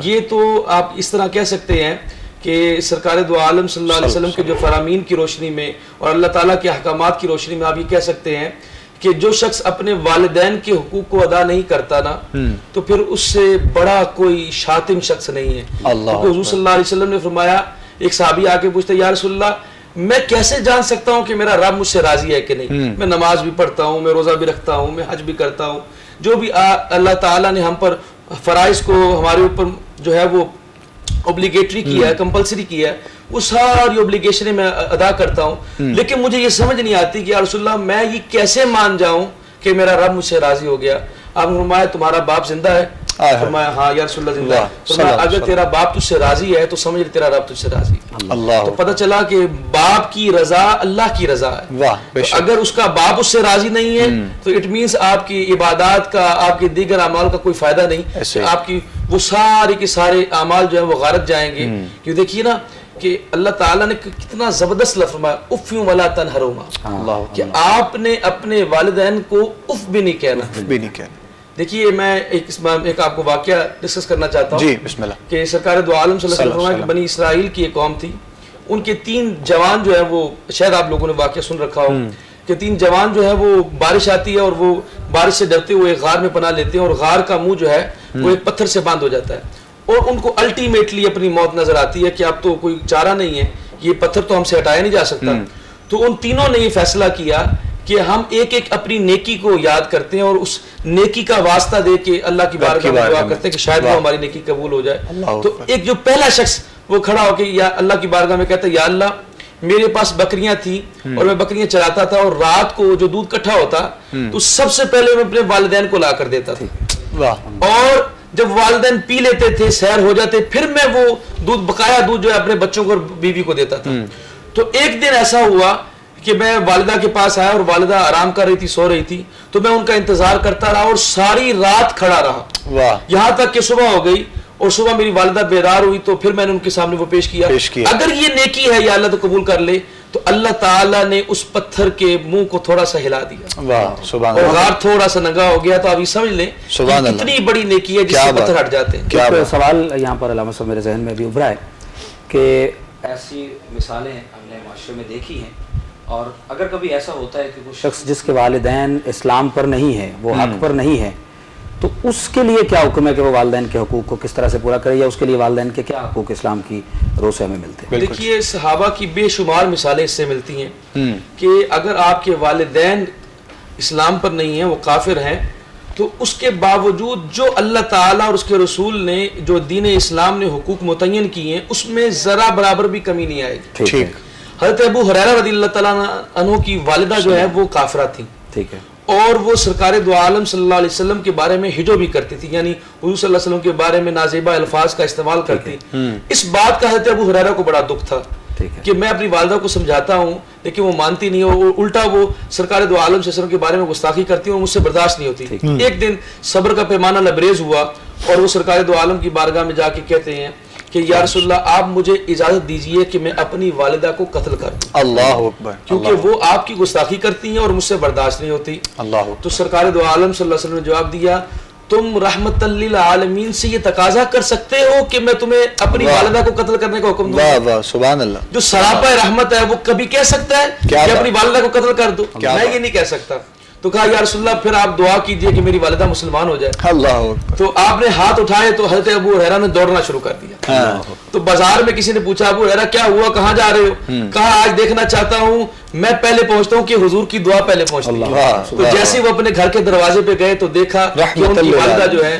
یہ تو آپ اس طرح کہہ سکتے ہیں کہ سرکار دو عالم صلی اللہ علیہ وسلم کے جو فرامین کی روشنی میں اور اللہ تعالیٰ کے احکامات کی روشنی میں آپ یہ کہہ سکتے ہیں کہ جو شخص اپنے والدین کے حقوق کو ادا نہیں کرتا نا تو پھر اس سے بڑا کوئی شاتم شخص نہیں ہے. حضور صلی اللہ علیہ وسلم نے فرمایا, ایک صحابی آ کے پوچھتا یا رسول اللہ میں کیسے جان سکتا ہوں کہ میرا رب مجھ سے راضی ہے کہ نہیں؟ میں نماز بھی پڑھتا ہوں, میں روزہ بھی رکھتا ہوں, میں حج بھی کرتا ہوں, جو بھی اللہ تعالیٰ نے ہم پر فرائض کو ہمارے اوپر جو ہے وہ اوبلیگیٹری کیا ہے, کمپلسری کیا ہے, وہ ساری اوبلیگیشنیں میں ادا کرتا ہوں, لیکن مجھے یہ سمجھ نہیں آتی کہ یا رسول اللہ میں یہ کیسے مان جاؤں کہ میرا رب مجھ سے راضی ہو گیا. آپ نے فرمایا تمہارا باپ زندہ ہے؟ فرمایا ہاں یا رسول اللہ زندہ ہے. فرمایا اگر تیرا باپ تجھ سے راضی ہے تو سمجھ تیرا رب تجھ سے راضی ہے. تو پتہ چلا کہ باپ کی رضا اللہ کی رضا ہے. اگر اس کا باپ اس سے راضی نہیں ہے تو اٹ مینس آپ کی عبادات کا, آپ کے دیگر اعمال کا کوئی فائدہ نہیں. آپ کی وہ سارے کے سارے اعمال جو ہیں وہ غارت جائیں گے. کیوں دیکھیے نا کہ اللہ تعالیٰ نے کتنا زبردست لفظ فرمایا اف ولا تنہرہما, کہ آپ نے اپنے والدین کو اف بھی نہیں کہنا. دیکھیے میں ایک آپ کو واقعہ ڈسکس کرنا چاہتا ہوں. جی بسم اللہ. کہ سرکار دو عالم صلی اللہ علیہ وسلم کہ بنی اسرائیل کی ایک قوم تھی, ان کے 3 جوان جو ہے وہ شاید آپ لوگوں نے واقعہ سن رکھا ہو کہ 3 جوان جو ہے وہ بارش آتی ہے اور وہ بارش سے ڈرتے ہوئے غار میں پناہ لیتے ہیں اور غار کا منہ جو ہے وہ ایک پتھر سے باندھ ہو جاتا ہے اور ان کو الٹیمیٹلی اپنی موت نظر آتی ہے کہ اب تو کوئی چارہ نہیں ہے, یہ پتھر تو ہم سے ہٹایا نہیں جا سکتا. تو ان تینوں نے یہ فیصلہ کیا کہ ہم ایک ایک اپنی نیکی کو یاد کرتے ہیں اور اس نیکی کا واسطہ دے کے اللہ کی بارگاہ میں دعا کرتے ہیں کہ شاید وہ ہماری نیکی قبول ہو جائے. تو ایک جو پہلا شخص وہ کھڑا ہو کے یا اللہ کی بارگاہ میں کہتا ہے یا اللہ میرے پاس بکریاں تھیں اور میں بکریاں چراتا تھا اور رات کو جو دودھ کٹھا ہوتا تو سب سے پہلے میں اپنے والدین کو لا کر دیتا تھا اور جب والدین پی لیتے تھے سیر ہو جاتے پھر میں وہ دودھ بقایا دودھ جو ہے اپنے بچوں کو اور بیوی کو دیتا تھا. تو ایک دن ایسا ہوا کہ میں والدہ کے پاس آیا اور والدہ آرام کر رہی تھی, سو رہی تھی, تو میں ان کا انتظار کرتا رہا اور ساری رات کھڑا رہا یہاں تک کہ صبح ہو گئی اور صبح میری والدہ بیدار ہوئی تو پھر میں نے ان کے سامنے وہ پیش کیا. اگر یہ نیکی ہے یا اللہ تو قبول کر لے تو اللہ تعالیٰ نے اس پتھر کے منہ کو تھوڑا سا ہلا دیا اور غار تھوڑا سا ننگا ہو گیا. تو آپ یہ سمجھ لیں اتنی بڑی نیکی ہے جس سے پتھر ہٹ جاتے ہیں. ایک سوال یہاں پر علامہ صاحب میرے ذہن میں بھی ابھرا ہے کہ ایسی مثالیں ہم نے معاشرے میں دیکھی ہیں اور اگر کبھی ایسا ہوتا ہے کہ وہ شخص جس کے والدین اسلام پر نہیں ہے, وہ حق پر نہیں ہے, تو اس کے لیے کیا حکم ہے کہ وہ والدین کے حقوق کو کس طرح سے پورا کرے یا اس کے لیے والدین کے کیا حقوق اسلام کی روح سے ہمیں ملتے ہیں؟ دیکھیے صحابہ کی بے شمار مثالیں اس سے ملتی ہیں کہ اگر آپ کے والدین اسلام پر نہیں ہیں, وہ کافر ہیں, تو اس کے باوجود جو اللہ تعالیٰ اور اس کے رسول نے جو دین اسلام نے حقوق متعین کیے ہیں اس میں ذرا برابر بھی کمی نہیں آئے گی. حضرت ابو ہریرہ رضی اللہ تعالیٰ عنہ کی والدہ جو ہے وہ کافرہ تھی, ٹھیک ہے, اور وہ سرکار دو عالم صلی اللہ علیہ وسلم کے بارے میں ہجو بھی کرتی تھی, یعنی حضور صلی اللہ علیہ وسلم کے بارے میں نازیبہ الفاظ کا استعمال کرتی. اس بات کا حضرت ابو ہریرہ کو بڑا دکھ تھا کہ میں اپنی والدہ کو سمجھاتا ہوں لیکن وہ مانتی نہیں, اور الٹا وہ سرکار دو عالم صلی اللہ علیہ وسلم کے بارے میں گستاخی کرتی ہے اور مجھ سے برداشت نہیں ہوتی. ایک دن صبر کا پیمانہ لبریز ہوا اور وہ سرکار دو عالم کی بارگاہ میں جا کے کہتے ہیں کہ یا رسول اللہ آپ مجھے اجازت دیجئے کہ میں اپنی والدہ کو قتل کر دوں. اللہ اکبر. کیونکہ وہ آپ کی گستاخی کرتی ہیں اور مجھ سے برداشت نہیں ہوتی. تو سرکار دو عالم صلی اللہ علیہ وسلم نے جواب دیا تم رحمت للعالمین سے یہ تقاضا کر سکتے ہو کہ میں تمہیں اپنی والدہ کو قتل کرنے کا حکم دوں؟ سبحان اللہ. جو سراپا رحمت ہے وہ کبھی کہہ سکتا ہے کہ اپنی والدہ کو قتل کر دو؟ میں یہ نہیں کہہ سکتا. تو کہا یا رسول اللہ پھر آپ دعا کیجئے کہ میری والدہ مسلمان ہو جائے. اللہ. تو آپ نے ہاتھ اٹھائے تو حضرت ابو ہریرہ نے دوڑنا شروع کر دیا. تو بازار میں کسی نے پوچھا ابو ہریرہ کیا ہوا, کہاں جا رہے ہو؟ کہا آج دیکھنا چاہتا ہوں, میں پہلے پہنچتا ہوں کہ حضور کی دعا پہلے پہنچتی ہے. تو جیسے وہ اپنے گھر کے دروازے پہ گئے تو دیکھا کہ ان کی والدہ جو ہے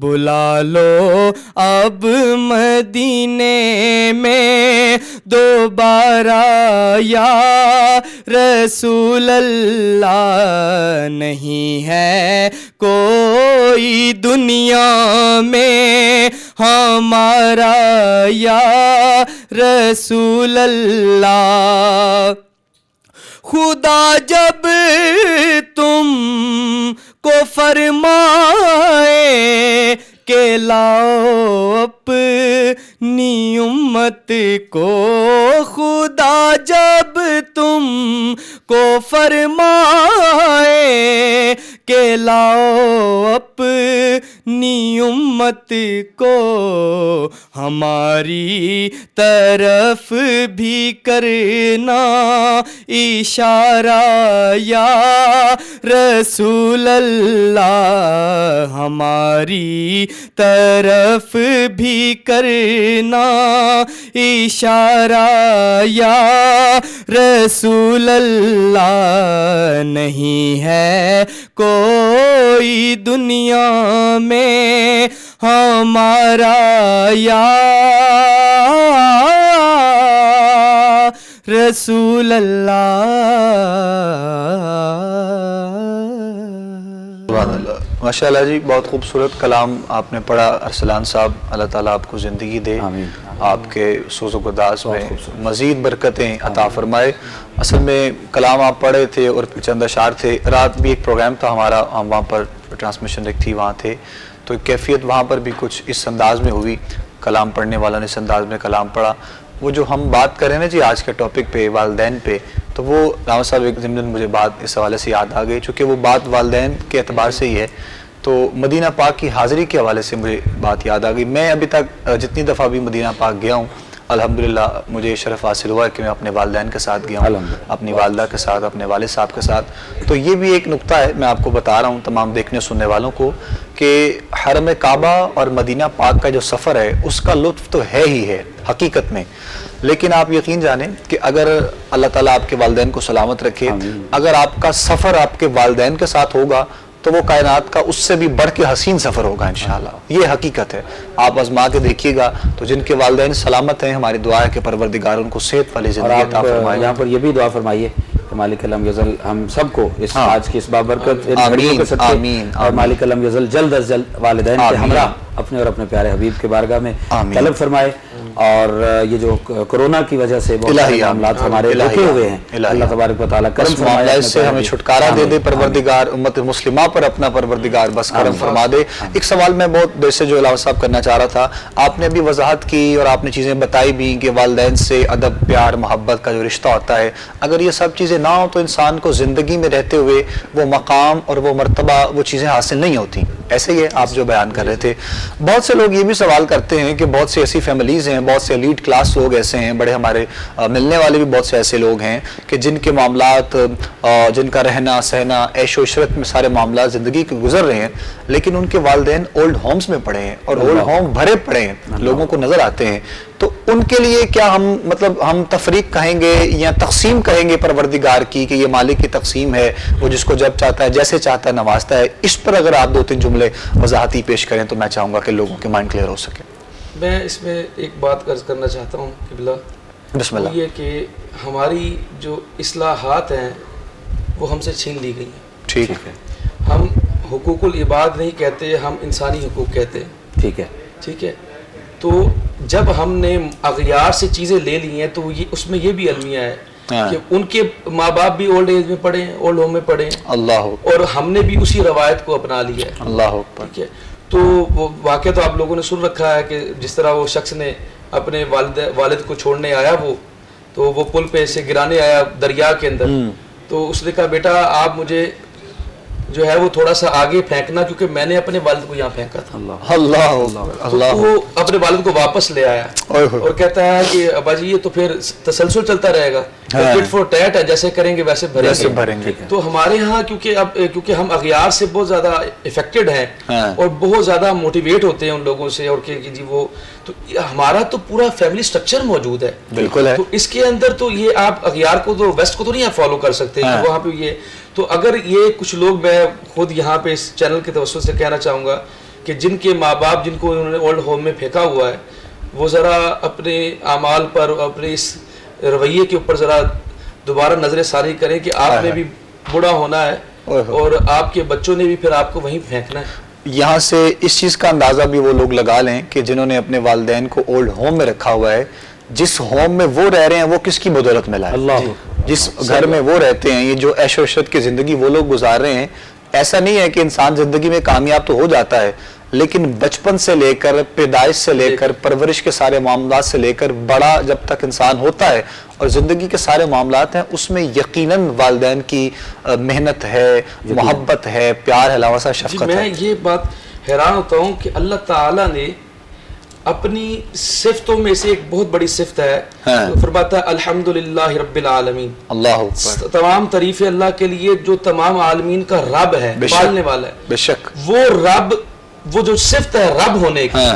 بلا لو اب مدینے میں دوبارہ یا رسول اللہ، نہیں ہے کوئی دنیا میں ہمارا یا رسول اللہ۔ خدا جب تم کو فرمائے کہ لاؤ اپنی امت کو، خدا جب تم کو فرمائے کہ لاؤ اپنی امت کو، ہماری طرف بھی کرنا اشارہ یا رسول اللہ، ہماری طرف بھی کرنا اشارہ یا رسول اللہ، نہیں ہے کوئی دنیا میں ہمارا یا رسول اللہ۔ ماشاء اللہ جی، بہت خوبصورت کلام آپ نے پڑھا ارسلان صاحب، اللہ تعالیٰ آپ کو زندگی دے، آپ کے سوز و گداز میں مزید برکتیں عطا فرمائے۔ اصل میں کلام آپ پڑھے تھے اور چند اشعار تھے، رات بھی ایک پروگرام تھا ہمارا، ہم وہاں پر ٹرانسمیشن ایک تھی، وہاں تھے، تو کیفیت وہاں پر بھی کچھ اس انداز میں ہوئی، کلام پڑھنے والا نے اس انداز میں کلام پڑھا۔ وہ جو ہم بات کریں نا جی آج کے ٹاپک پہ، والدین پہ، تو وہ راوت صاحب ایک ضمن مجھے بات اس حوالے سے یاد آ گئی، چونکہ وہ بات والدین کے اعتبار سے ہی ہے، تو مدینہ پاک کی حاضری کے حوالے سے مجھے بات یاد آ گئی۔ میں ابھی تک جتنی دفعہ بھی مدینہ پاک گیا ہوں، الحمدللہ مجھے شرف حاصل ہوا ہے کہ میں اپنے والدین کے ساتھ گیا ہوں، اپنی والدہ کے ساتھ، اپنے والد صاحب کے ساتھ۔ تو یہ بھی ایک نقطہ ہے، میں آپ کو بتا رہا ہوں تمام دیکھنے سننے والوں کو، کہ حرم کعبہ اور مدینہ پاک کا جو سفر ہے اس کا لطف تو ہے ہی ہے حقیقت میں، لیکن آپ یقین جانیں کہ اگر اللہ تعالیٰ آپ کے والدین کو سلامت رکھے، اگر آپ کا سفر آپ کے والدین کے ساتھ ہوگا تو وہ کائنات کا اس سے بھی بڑھ کے حسین سفر ہوگا انشاءاللہ، یہ حقیقت ہے۔ آپ آزما کے دیکھیے گا تو جن کے والدین سلامت ہیں، ہماری دعا ہے کہ پروردگار ان کو صحت والی زندگی عطا فرمائے۔ یہاں پر یہ بھی دعا فرمائیے کہ مالک علم یزل ہم سب کو اس آج کی اس بابرکت گھڑیوں کے صدقے اور مالک علم یزل جلد از جلد والدین کے ہمراہ اپنے اور اپنے پیارے حبیب کے بارگاہ میں طلب فرمائے، اور یہ جو کرونا کی وجہ سے بہت سارے معاملات ہمارے رکے ہوئے ہیں، اللہ تبارک و تعالیٰ کرم فرمائے، اس سے ہمیں چھٹکارا دے دے پروردگار، امت مسلمہ پر اپنا پروردگار بس کرم فرما دے۔ ایک سوال میں بہت دیر سے جو علاوہ صاحب کرنا چاہ رہا تھا، آپ نے بھی وضاحت کی اور آپ نے چیزیں بتائی بھی کہ والدین سے ادب، پیار، محبت کا جو رشتہ ہوتا ہے، اگر یہ سب چیزیں نہ ہوں تو انسان کو زندگی میں رہتے ہوئے وہ مقام اور وہ مرتبہ، وہ چیزیں حاصل نہیں ہوتی۔ ایسے ہی ہے آپ جو بیان کر رہے تھے۔ بہت سے لوگ یہ بھی سوال کرتے ہیں کہ بہت سی ایسی فیملیز ہیں، بہت سے ایلیٹ کلاس لوگ ایسے ہیں، بڑے ہمارے ملنے والے بھی بہت سے ایسے لوگ ہیں کہ جن کے معاملات، جن کا رہنا سہنا، عیش و عشرت میں سارے معاملات زندگی کے گزر رہے ہیں، لیکن ان کے والدین اولڈ ہومز میں پڑے ہیں اور اولڈ ہوم بھرے پڑے ہیں، لوگوں کو نظر آتے ہیں۔ تو ان کے لیے کیا ہم تفریق کہیں گے یا تقسیم کہیں گے پروردگار کی کہ یہ مالک کی تقسیم ہے، وہ جس کو جب چاہتا ہے جیسے چاہتا ہے نوازتا ہے؟ اس پر اگر آپ 2-3 جملے وضاحتی پیش کریں تو میں چاہوں گا کہ لوگوں کے مائنڈ کلیئر ہو سکے۔ میں اس میں ایک بات عرض کرنا چاہتا ہوں قبلہ، بسم اللہ۔ یہ کہ ہماری جو اصلاحات ہیں وہ ہم سے چھین لی گئی ہیں۔ ٹھیک ہے، ہم حقوق العباد نہیں کہتے، ہم انسانی حقوق کہتے ہیں۔ ٹھیک ہے، ٹھیک ہے، تو جب ہم نے اغیار سے چیزیں لے لی ہیں تو اس میں یہ بھی المیہ ہے کہ ان کے ماں باپ بھی اولڈ ایج میں پڑھے ہیں، اولڈ ہوم میں پڑھے ہیں، اللہ، اور ہم نے بھی اسی روایت کو اپنا لیا ہے۔ اللہ اکبر۔ ٹھیک ہے، تو وہ واقعہ تو آپ لوگوں نے سن رکھا ہے کہ جس طرح وہ شخص نے اپنے والد کو چھوڑنے آیا، وہ پل پہ سے گرانے آیا دریا کے اندر، تو اس نے کہا بیٹا آپ مجھے جو ہے وہ تھوڑا سا آگے پھینکنا، کیونکہ میں نے اپنے والد کو یہاں پھینکا تھا۔ اللہ، وہ اپنے والد کو واپس لے آیا اور کہتا ہے کہ ابا جی یہ تو پھر تسلسل چلتا رہے گا، ٹٹ فور ٹیٹ ہے، جیسے کریں گے ویسے بھریں گے۔ تو ہمارے ہاں کیونکہ ہم اغیار سے بہت زیادہ افیکٹڈ ہیں اور بہت زیادہ موٹیویٹ ہوتے ہیں ان لوگوں سے، اور کہ جی وہ تو ہمارا تو پورا فیملی سٹرکچر موجود ہے، بالکل ہے۔ تو اس کے اندر تو یہ آپ اغیار کو تو ویسٹ کو تو نہیں آپ فالو کر سکتے وہاں پہ یہ۔ تو اگر یہ کچھ لوگ، میں خود یہاں پہ اس چینل کے توسط سے کہنا چاہوں گا کہ جن کے ماں باپ جن کو انہوں نے اولڈ ہوم میں پھینکا ہوا ہے وہ ذرا اپنے اعمال پر اپنے اس رویے کے اوپر ذرا دوبارہ نظر ثانی کریں کہ آپ نے بھی بوڑھا ہونا ہے اور آپ کے بچوں نے بھی پھر آپ کو وہیں پھینکنا ہے. یہاں سے اس چیز کا اندازہ بھی وہ لوگ لگا لیں کہ جنہوں نے اپنے والدین کو اولڈ ہوم میں رکھا ہوا ہے, جس ہوم میں وہ رہ رہے ہیں وہ کس کی بدولت ملا ہے, اللہ جس گھر میں وہ رہتے ہیں, یہ جو عیش و عشرت کی زندگی وہ لوگ گزار رہے ہیں. ایسا نہیں ہے کہ انسان زندگی میں کامیاب تو ہو جاتا ہے, لیکن بچپن سے لے کر پیدائش سے لے کر پرورش کے سارے معاملات سے لے کر بڑا جب تک انسان ہوتا ہے اور زندگی کے سارے معاملات ہیں, اس میں یقیناً والدین کی محنت ہے, محبت ہے, پیار ہے, لواسا شفقت ہے. میں یہ بات حیران ہوتا ہوں کہ اللہ تعالیٰ نے اپنی صفتوں میں سے ایک بہت بڑی صفت ہے, فرماتا ہے الحمدللہ رب العالمین, اللہ تمام تعریفیں اللہ کے لیے جو تمام عالمین کا رب ہے, پالنے والا ہے. بے شک وہ رب, وہ جو صفت ہے رب ہونے کی,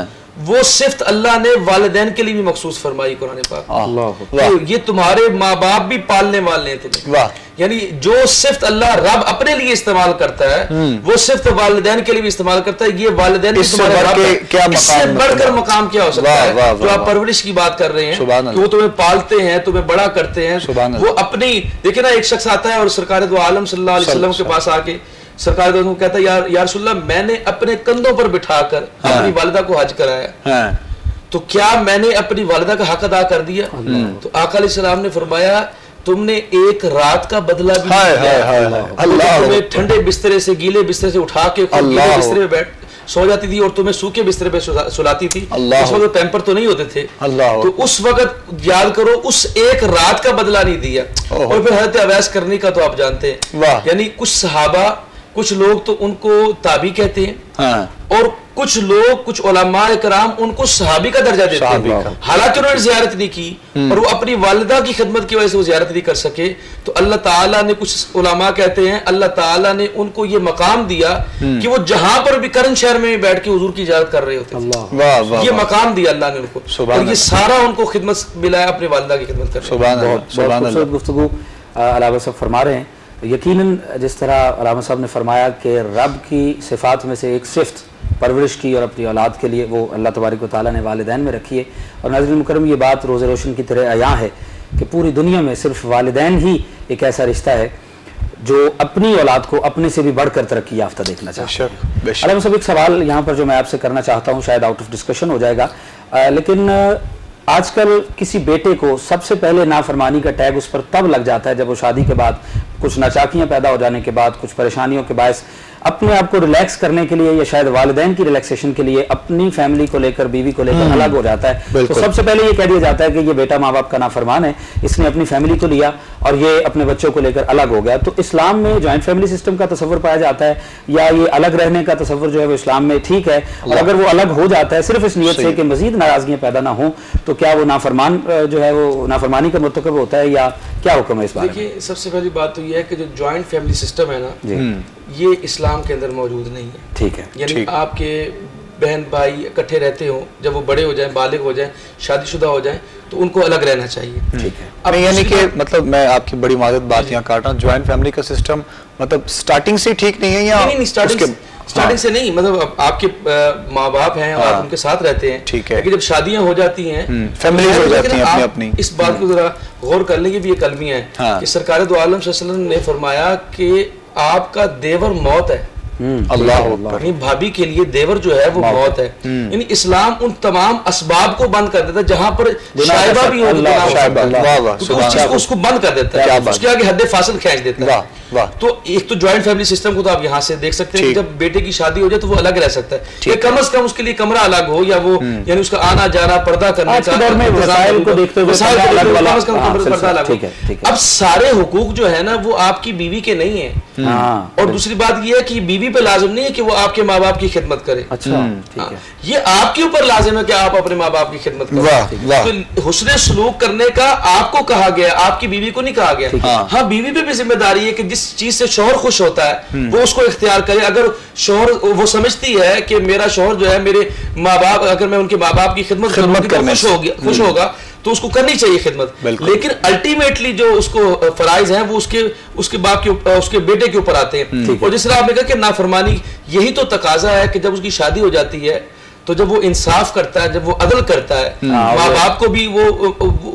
وہ صفت اللہ نے والدین کے لیے بھی مخصوص فرمائی قرآن پاک. یہ تمہارے ماں باپ بھی پالنے والے ہیں تمہیں, یعنی جو صفت اللہ رب اپنے لیے استعمال کرتا ہے وہ صفت والدین کے لیے بھی استعمال کرتا ہے. یہ والدین اس سے بڑھ کر مقام کیا ہو سکتا ہے جو آپ پرورش کی بات کر رہے ہیں, کہ وہ تمہیں پالتے ہیں, تمہیں بڑا کرتے ہیں. وہ اپنی دیکھیں نا, ایک شخص آتا ہے اور سرکار دو عالم صلی اللہ علیہ وسلم کے پاس آ کے سرکار دو عالم کہتا ہے یا رسول اللہ میں نے اپنے کندھوں پر بٹھا کر اپنی والدہ کو حج کرایا, تو کیا میں نے اپنی والدہ کا حق ادا کر دیا؟ تو آقا علیہ السلام نے فرمایا تم نے ایک رات کا بدلہ بھی دیا. تمہیں ٹھنڈے بسترے سے, گیلے بسترے سے اٹھا کے گیلے بسترے پہ بیٹھ سو جاتی تھی اور تمہیں سوکھے بسترے پہ سلاتی تھی. اس وقت پیمپر تو نہیں ہوتے تھے, تو اس وقت یاد کرو اس ایک رات کا بدلہ نہیں دیا. اور پھر حضرت اویس کرنی کا تو آپ جانتے ہیں, یعنی کچھ صحابہ, کچھ لوگ تو ان کو تابعی کہتے ہیں اور کچھ لوگ, کچھ علماء کرام ان کو صحابی کا درجہ دیتے ہیں, حالانکہ انہوں نے زیارت نہیں کی اور وہ اپنی والدہ کی خدمت کی وجہ سے وہ زیارت نہیں کر سکے. تو اللہ تعالیٰ نے, کچھ علماء کہتے ہیں اللہ تعالیٰ نے ان کو یہ مقام دیا کہ وہ جہاں پر بھی کرن شہر میں بیٹھ کے حضور کی اجازت کر رہے ہوتے ہیں, یہ مقام دیا اللہ نے ان کو, اور یہ سارا ان کو خدمت ملا ہے اپنی والدہ کی خدمت کر رہے ہیں. بہت خوبصورت گفتگو علامہ صاحب فرما رہے ہیں. یقیناً جس طرح علامہ صاحب نے فرمایا کہ رب کی صفات میں سے ایک صفت پرورش کی اور اپنی اولاد کے لیے وہ اللہ تبارک و تعالیٰ نے والدین میں رکھی ہے. اور ناظرین مکرم, یہ بات روز روشن کی طرح عیاں ہے کہ پوری دنیا میں صرف والدین ہی ایک ایسا رشتہ ہے جو اپنی اولاد کو اپنے سے بھی بڑھ کر ترقی یافتہ دیکھنا چاہتا ہے. علامہ صاحب ایک سوال یہاں پر جو میں آپ سے کرنا چاہتا ہوں, شاید آؤٹ آف ڈسکشن ہو جائے گا, لیکن آج کل کسی بیٹے کو سب سے پہلے نافرمانی کا ٹیگ اس پر تب لگ جاتا ہے جب وہ شادی کے بعد کچھ ناچاکیاں پیدا ہو جانے کے بعد, کچھ پریشانیوں کے باعث اپنے آپ کو ریلیکس کرنے کے لیے یا شاید والدین کی ریلیکسیشن کے لیے اپنی فیملی کو لے کر, بیوی کو لے کر الگ ہو جاتا ہے. تو سب سے پہلے یہ کہہ دیا جاتا ہے کہ یہ بیٹا ماں باپ کا نافرمان ہے, اس نے اپنی فیملی کو لیا اور یہ اپنے بچوں کو لے کر الگ ہو گیا. تو اسلام میں جوائنٹ فیملی سسٹم کا تصور پایا جاتا ہے یا یہ الگ رہنے کا تصور جو ہے وہ اسلام میں ٹھیک ہے؟ اور اگر وہ الگ ہو جاتا ہے صرف اس نیت سے کہ مزید ناراضگیاں پیدا نہ ہوں, تو کیا وہ نافرمان جو ہے وہ نافرمانی کا مرتکب ہوتا ہے یا کیا حکم ہے اس بارے میں؟ دیکھیے, سب سے پہلی بات تو یہ ہے کہ جو جوائنٹ فیملی سسٹم ہے نا, یہ اسلام کے اندر موجود نہیں ہے. ٹھیک ہے, یعنی آپ کے بہن بھائی اکٹھے رہتے ہوں, جب وہ بڑے ہو جائیں, بالغ ہو جائیں, شادی شدہ ہو جائیں, تو ان کو الگ رہنا چاہیے. ٹھیک ہے. اب یعنی کہ مطلب میں آپ کی بڑی معذرت بات یہاں کاٹ رہا ہوں, جوائنٹ فیملی کا سسٹم مطلب سٹارٹنگ سے ٹھیک نہیں ہے یا سٹارٹنگ سے نہیں, مطلب آپ کے ماں باپ ہیں اور آپ ان کے ساتھ رہتے ہیں, ٹھیک ہے, لیکن جب شادیاں ہو جاتی ہیں, فیملیز ہو جاتی ہیں اپنی اپنی, اس بات کو ذرا غور کر لیں. یہ بھی ایک المیہ ہے کہ سرکار دو عالم صلی اللہ علیہ وسلم نے فرمایا کہ آپ کا دیور موت ہے. اللہ اکبر, یعنی بھابھی کے لیے دیور جو ہے وہ موت ہے. یعنی اسلام ان تمام اسباب کو بند کر دیتا ہے جہاں پر شائبہ بھی ہو, اس کو بند کر دیتا ہے, اس کے آگے حد فاصل کھینچ دیتا ہے. تو ایک تو جوائنٹ فیملی سسٹم کو تو آپ یہاں سے دیکھ سکتے ہیں کہ جب بیٹے کی شادی ہو جائے تو وہ الگ رہ سکتا ہے, کم از کم اس کے لیے کمرہ الگ ہو, یا وہ یعنی اس کا آنا جانا پردہ کرنے کا پردہ الگ ہو. اب سارے حقوق جو ہے نا وہ آپ کی بیوی کے نہیں ہیں, اور دوسری بات یہ ہے کہ بیوی پہ لازم نہیں ہے کہ وہ آپ کے ماں باپ کی خدمت کرے. یہ آپ کے اوپر لازم ہے کہ آپ اپنے ماں باپ کی خدمت کریں. تو حسن سلوک کرنے کا آپ کو کہا گیا, آپ کی بیوی کو نہیں کہا گیا. ہاں, بیوی پہ بھی ذمہ داری ہے کہ جس چیز سے شوہر خوش ہوتا ہے وہ اس کو اختیار کرے. اگر شوہر وہ سمجھتی ہے کہ میرا شوہر جو ہے میرے ماں باپ, اگر میں ان کے ماں باپ کی خدمت کروں گی تو خوش ہوگا, تو اس کو کرنی چاہیے خدمت, لیکن الٹیمیٹلی جو اس کو فرائض ہیں وہ اس کے باپ کے اس کے بیٹے کے اوپر آتے ہیں. اور جس طرح آپ نے کہا کہ نافرمانی, یہی تو تقاضا ہے کہ جب اس کی شادی ہو جاتی ہے تو جب وہ انصاف کرتا ہے, جب وہ عدل کرتا ہے, ماں باپ کو بھی وہ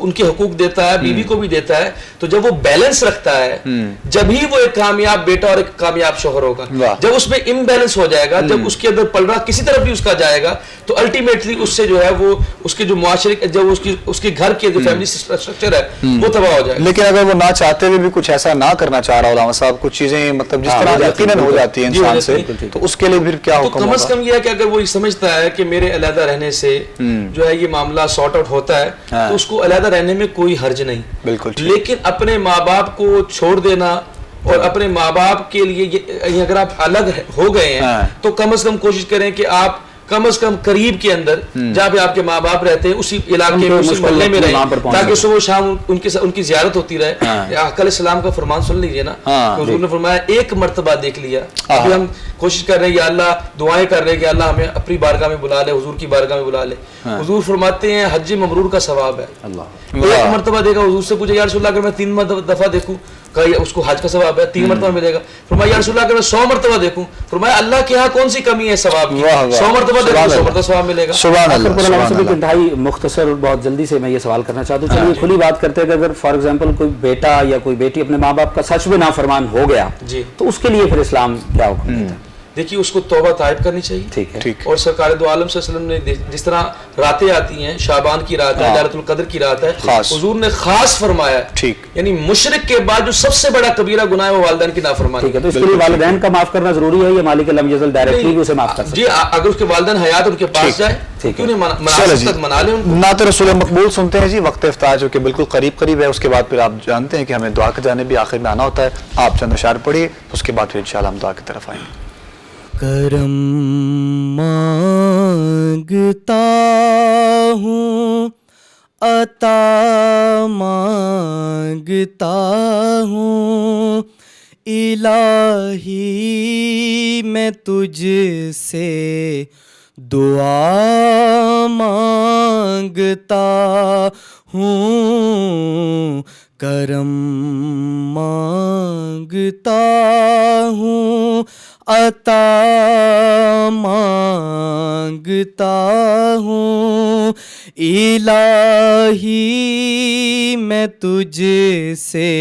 ان کے حقوق دیتا ہے, بیوی کو بھی دیتا ہے, تو جب وہ بیلنس رکھتا ہے جب ہی وہ ایک کامیاب بیٹا اور ایک کامیاب شوہر ہوگا. جب اس میں امبیلنس ہو جائے گا, جب اس کے اندر پلڑا کسی طرف بھی اس کا جائے گا, تو الٹیمیٹلی اس سے جو ہے وہ اس کے جو معاشرے جو اس کے گھر کے جو فیملی اسٹرکچر ہے وہ تباہ ہو جائے گا. لیکن اگر وہ نہ چاہتے ہوئے بھی کچھ ایسا نہ کرنا چاہ رہا علامہ صاحب, کچھ چیزیں مطلب جس طرح یقیناً ہو جاتی ہیں انسان سے, تو اس کے لیے پھر کیا حکم ہوگا؟ کم از کم یہ ہے کہ اگر وہ سمجھتا ہے کہ میرے علیحدہ رہنے سے جو ہے یہ معاملہ سارٹ آؤٹ ہوتا ہے, تو اس کو علیحدہ رہنے میں کوئی حرج نہیں. بالکل. لیکن اپنے ماں باپ کو چھوڑ دینا اور اپنے ماں باپ کے لیے اگر آپ الگ ہو گئے ہیں تو کم از کم کوشش کریں کہ آپ کم از کم قریب کے اندر جہاں پہ آپ کے ماں باپ رہتے ہیں اسی علاقے میں, اسی محلے میں رہیں, تاکہ صبح شام ان کی زیارت ہوتی رہے. آقا علیہ السلام کا فرمان سن لیجئے نا, حضور نے فرمایا ایک مرتبہ دیکھ لیا. ابھی ہم کوشش کر رہے ہیں یا اللہ, دعائیں کر رہے ہیں کہ اللہ ہمیں اپنی بارگاہ میں بلا لے, حضور کی بارگاہ میں بلا لے. حضور فرماتے ہیں حج مبرور کا ثواب ہے. ایک مرتبہ دیکھا, حضور سے پوچھا یا رسول اللہ اگر میں 3 دفعہ دیکھوں, کہا اس کو حج کا ثواب ہے, 3 مرتبہ ملے گا. فرمایا یا رسول اللہ اگر میں 100 مرتبہ دیکھوں, فرمایا اللہ کے ہاں کون سی کمی ہے ثواب کی, 100 مرتبہ دیکھوں 100 مرتبہ ثواب ملے گا. سبحان اللہ. انتہائی مختصر بہت جلدی سے میں یہ سوال کرنا چاہتا ہوں, چلیے کھلی بات کرتے ہیں کہ اگر فار ایگزامپل کوئی بیٹا یا کوئی بیٹی اپنے ماں باپ کا سچ میں نافرمان ہو گیا تو اس کے لیے پھر اسلام کیا حکم دیتا ہے؟ دیکھیے اس کو توبہ طائب کرنی چاہیے. ٹھیک ہے. اور سرکار دو عالم صلی اللہ علیہ وسلم نے جس طرح راتیں آتی ہیں, شعبان کی رات ہے, لیلۃ القدر کی رات ہے, حضور نے خاص فرمایا یعنی مشرک کے بعد جو سب سے بڑا کبیرہ گناہ ہے وہ والدین کی نافرمانی. ٹھیک ہے, تو اس کے لیے والدین کا معاف کرنا ضروری ہے یا مالک لم یزل ڈائریکٹلی اسے معاف کر سکتے ہیں؟ جی, اگر اس کے والدین حیات ان کے پاس جائے کیوں نہیں منا لیں ان کو. نعت رسول مقبول سنتے ہیں جی, وقت افطار جو کہ بالکل قریب ہے, اس کے بعد پھر آپ جانتے ہیں کہ ہمیں دعا کی جانب بھی آخر میں آنا ہوتا ہے. آپ چند اشعار پڑھیے, اس کے بعد پھر انشاءاللہ ہم دعا کی طرف آئیں گے. کرم مانگتا ہوں, عطا مانگتا ہوں, الہی میں تجھ سے دعا مانگتا ہوں, کرم مانگتا ہوں, عطا مانگتا ہوں, الہی میں تجھ سے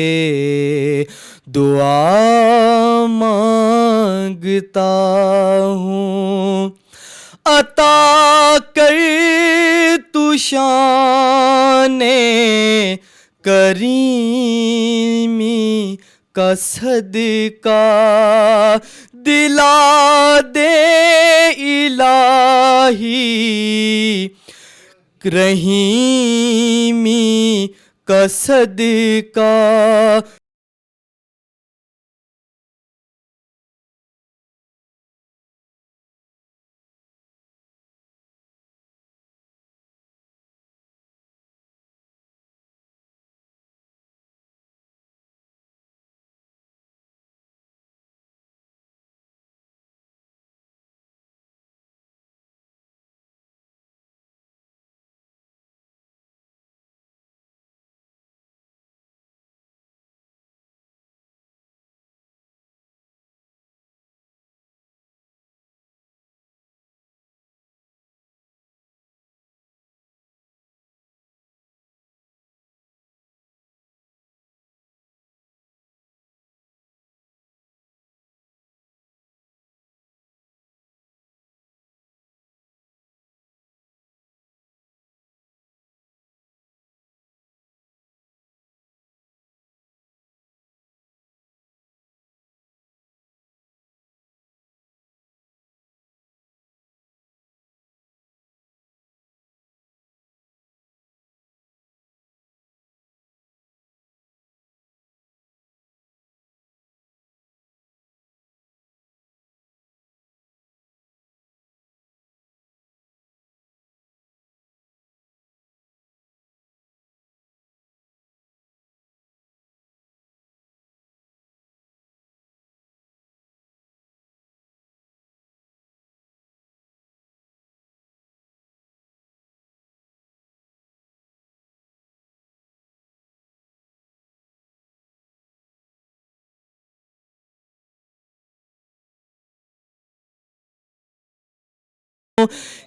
دعا مانگتا ہوں. عطا کر تو شان کریمی کا صدقہ, دلا دے الہی رحیمی کا صدقہ.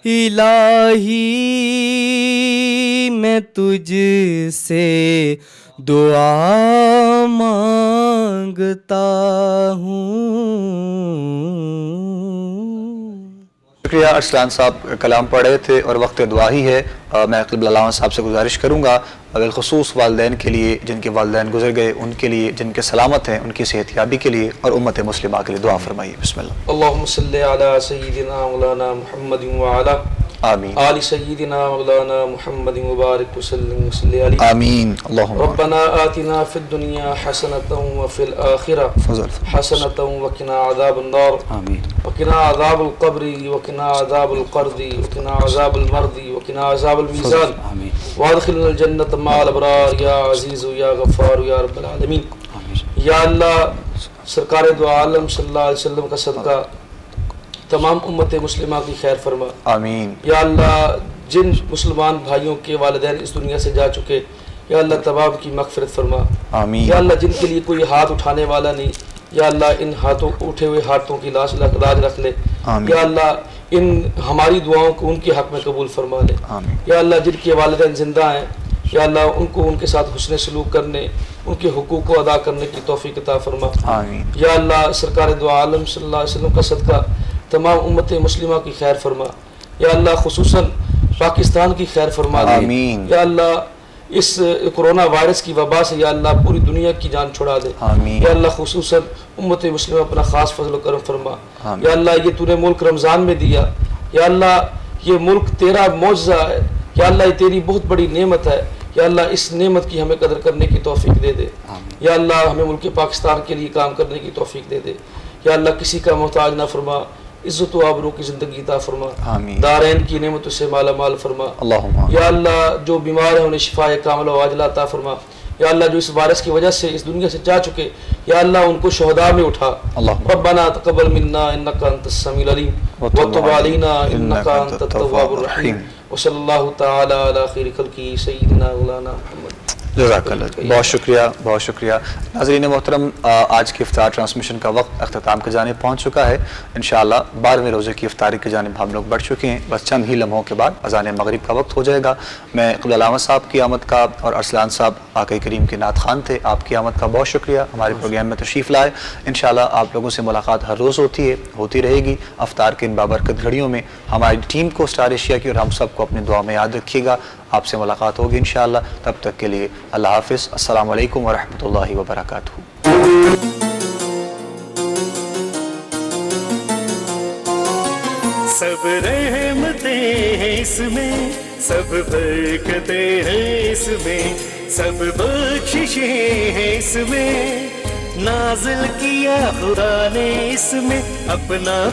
الہی میں تجھ سے دعا مانگتا ہوں. شکریہ. ارسلان صاحب کلام پڑھ رہے تھے اور وقت دعا ہی ہے. میں قبلہ علامہ صاحب سے گزارش کروں گا بالخصوص والدین کے لیے جن کے والدین گزر گئے، ان کے لیے جن کے سلامت ہیں، ان کی صحت یابی کے لیے اور امت مسلمہ کے لیے دعا فرمائیے. بسم اللہ. اللہم صلی علی سیدنا مولانا محمد وعلی آمین. آل سیدنا مولانا محمد مبارک وسلم وصلی علیہ. آمین. اللہم ربنا آتنا فی الدنیا حسنة وفی الآخرة حسنة وقنا عذاب النار وقنا عذاب القبر وقنا عذاب القرد وقنا عذاب المرض وقنا عذاب الميزان وادخلنا الجنة مع الابرار یا عزیز یا غفار یا رب العالمین. یا اللہ سرکار دو عالم صلی اللہ علیہ وسلم کا صدقہ تمام امت مسلمہ کی خیر فرما. آمین. یا اللہ جن مسلمان بھائیوں کے والدین اس دنیا سے جا چکے، یا اللہ تمام کی مغفرت فرما. آمین. یا اللہ جن کے لیے کوئی ہاتھ اٹھانے والا نہیں، یا اللہ ان ہاتھوں اٹھے ہوئے ہاتھوں کی لاج رکھ لے. یا اللہ ان ہماری دعاؤں کو ان کے حق میں قبول فرما لے. یا اللہ جن کے والدین زندہ ہیں، یا اللہ ان کو ان کے ساتھ حسن سلوک کرنے، ان کے حقوق کو ادا کرنے کی توفیق عطا فرما. آمین. یا اللہ سرکار دو عالم صلی اللہ علیہ وسلم کا صدقہ تمام امت مسلمہ کی خیر فرما. یا اللہ خصوصاً پاکستان کی خیر فرما دے. آمین. یا اللہ اس کرونا وائرس کی وبا سے یا اللہ پوری دنیا کی جان چھڑا دے. آمین. یا اللہ خصوصاً امت مسلمہ اپنا خاص فضل و کرم فرما. یا اللہ یہ تو نے ملک رمضان میں دیا، یا اللہ یہ ملک تیرا معجزہ ہے، یا اللہ یہ تیری بہت بڑی نعمت ہے. یا اللہ اس نعمت کی ہمیں قدر کرنے کی توفیق دے دے. یا اللہ ہمیں ملک پاکستان کے لیے کام کرنے کی توفیق دے دے. یا اللہ کسی کا محتاج نہ فرما، عزت و آبرو کی زندگی عطا فرما. دارین کی نعمتوں سے مالا مال فرما. یا اللہ جو بیمار ہیں انہیں شفاء کاملہ و عاجلہ عطا فرما. یا اللہ جو اس وائرس کی وجہ سے اس دنیا سے جا چکے، یا اللہ ان کو شہداء میں اٹھا. ربنا تقبل منا انک انت السمیع العلیم وتب علینا انک انت التواب الرحیم وصلی اللہ تعالی علی خیر خلقہ سیدنا مولانا محمد. جزاک اللہ. بہت شکریہ، بہت شکریہ. ناظرین محترم، آج کی افطار ٹرانسمیشن کا وقت اختتام کی جانب پہنچ چکا ہے. انشاءاللہ 12ویں روزے کی افطاری کی جانب ہم لوگ بڑھ چکے ہیں. بس چند ہی لمحوں کے بعد اذان مغرب کا وقت ہو جائے گا. میں قبلہ علامہ صاحب کی آمد کا اور ارسلان صاحب آقا کریم کے نعت خوان تھے، آپ کی آمد کا بہت شکریہ. ہمارے پروگرام میں تشریف لائے. انشاءاللہ آپ لوگوں سے ملاقات ہر روز ہوتی رہے گی. افطار کے ان بابرکت گھڑیوں میں ہماری ٹیم کو اسٹار ایشیا کی اور ہم سب کو اپنی دعا میں یاد رکھیے گا. آپ سے ملاقات ہوگی انشاءاللہ. تب تک کے لیے اللہ حافظ. السلام علیکم ورحمۃ اللہ وبرکاتہ. سب رحمتیں ہیں اس میں، سب برکتیں ہیں اس میں، سب بخششیں ہیں اس میں، نازل کیا خدا نے اس میں اپنا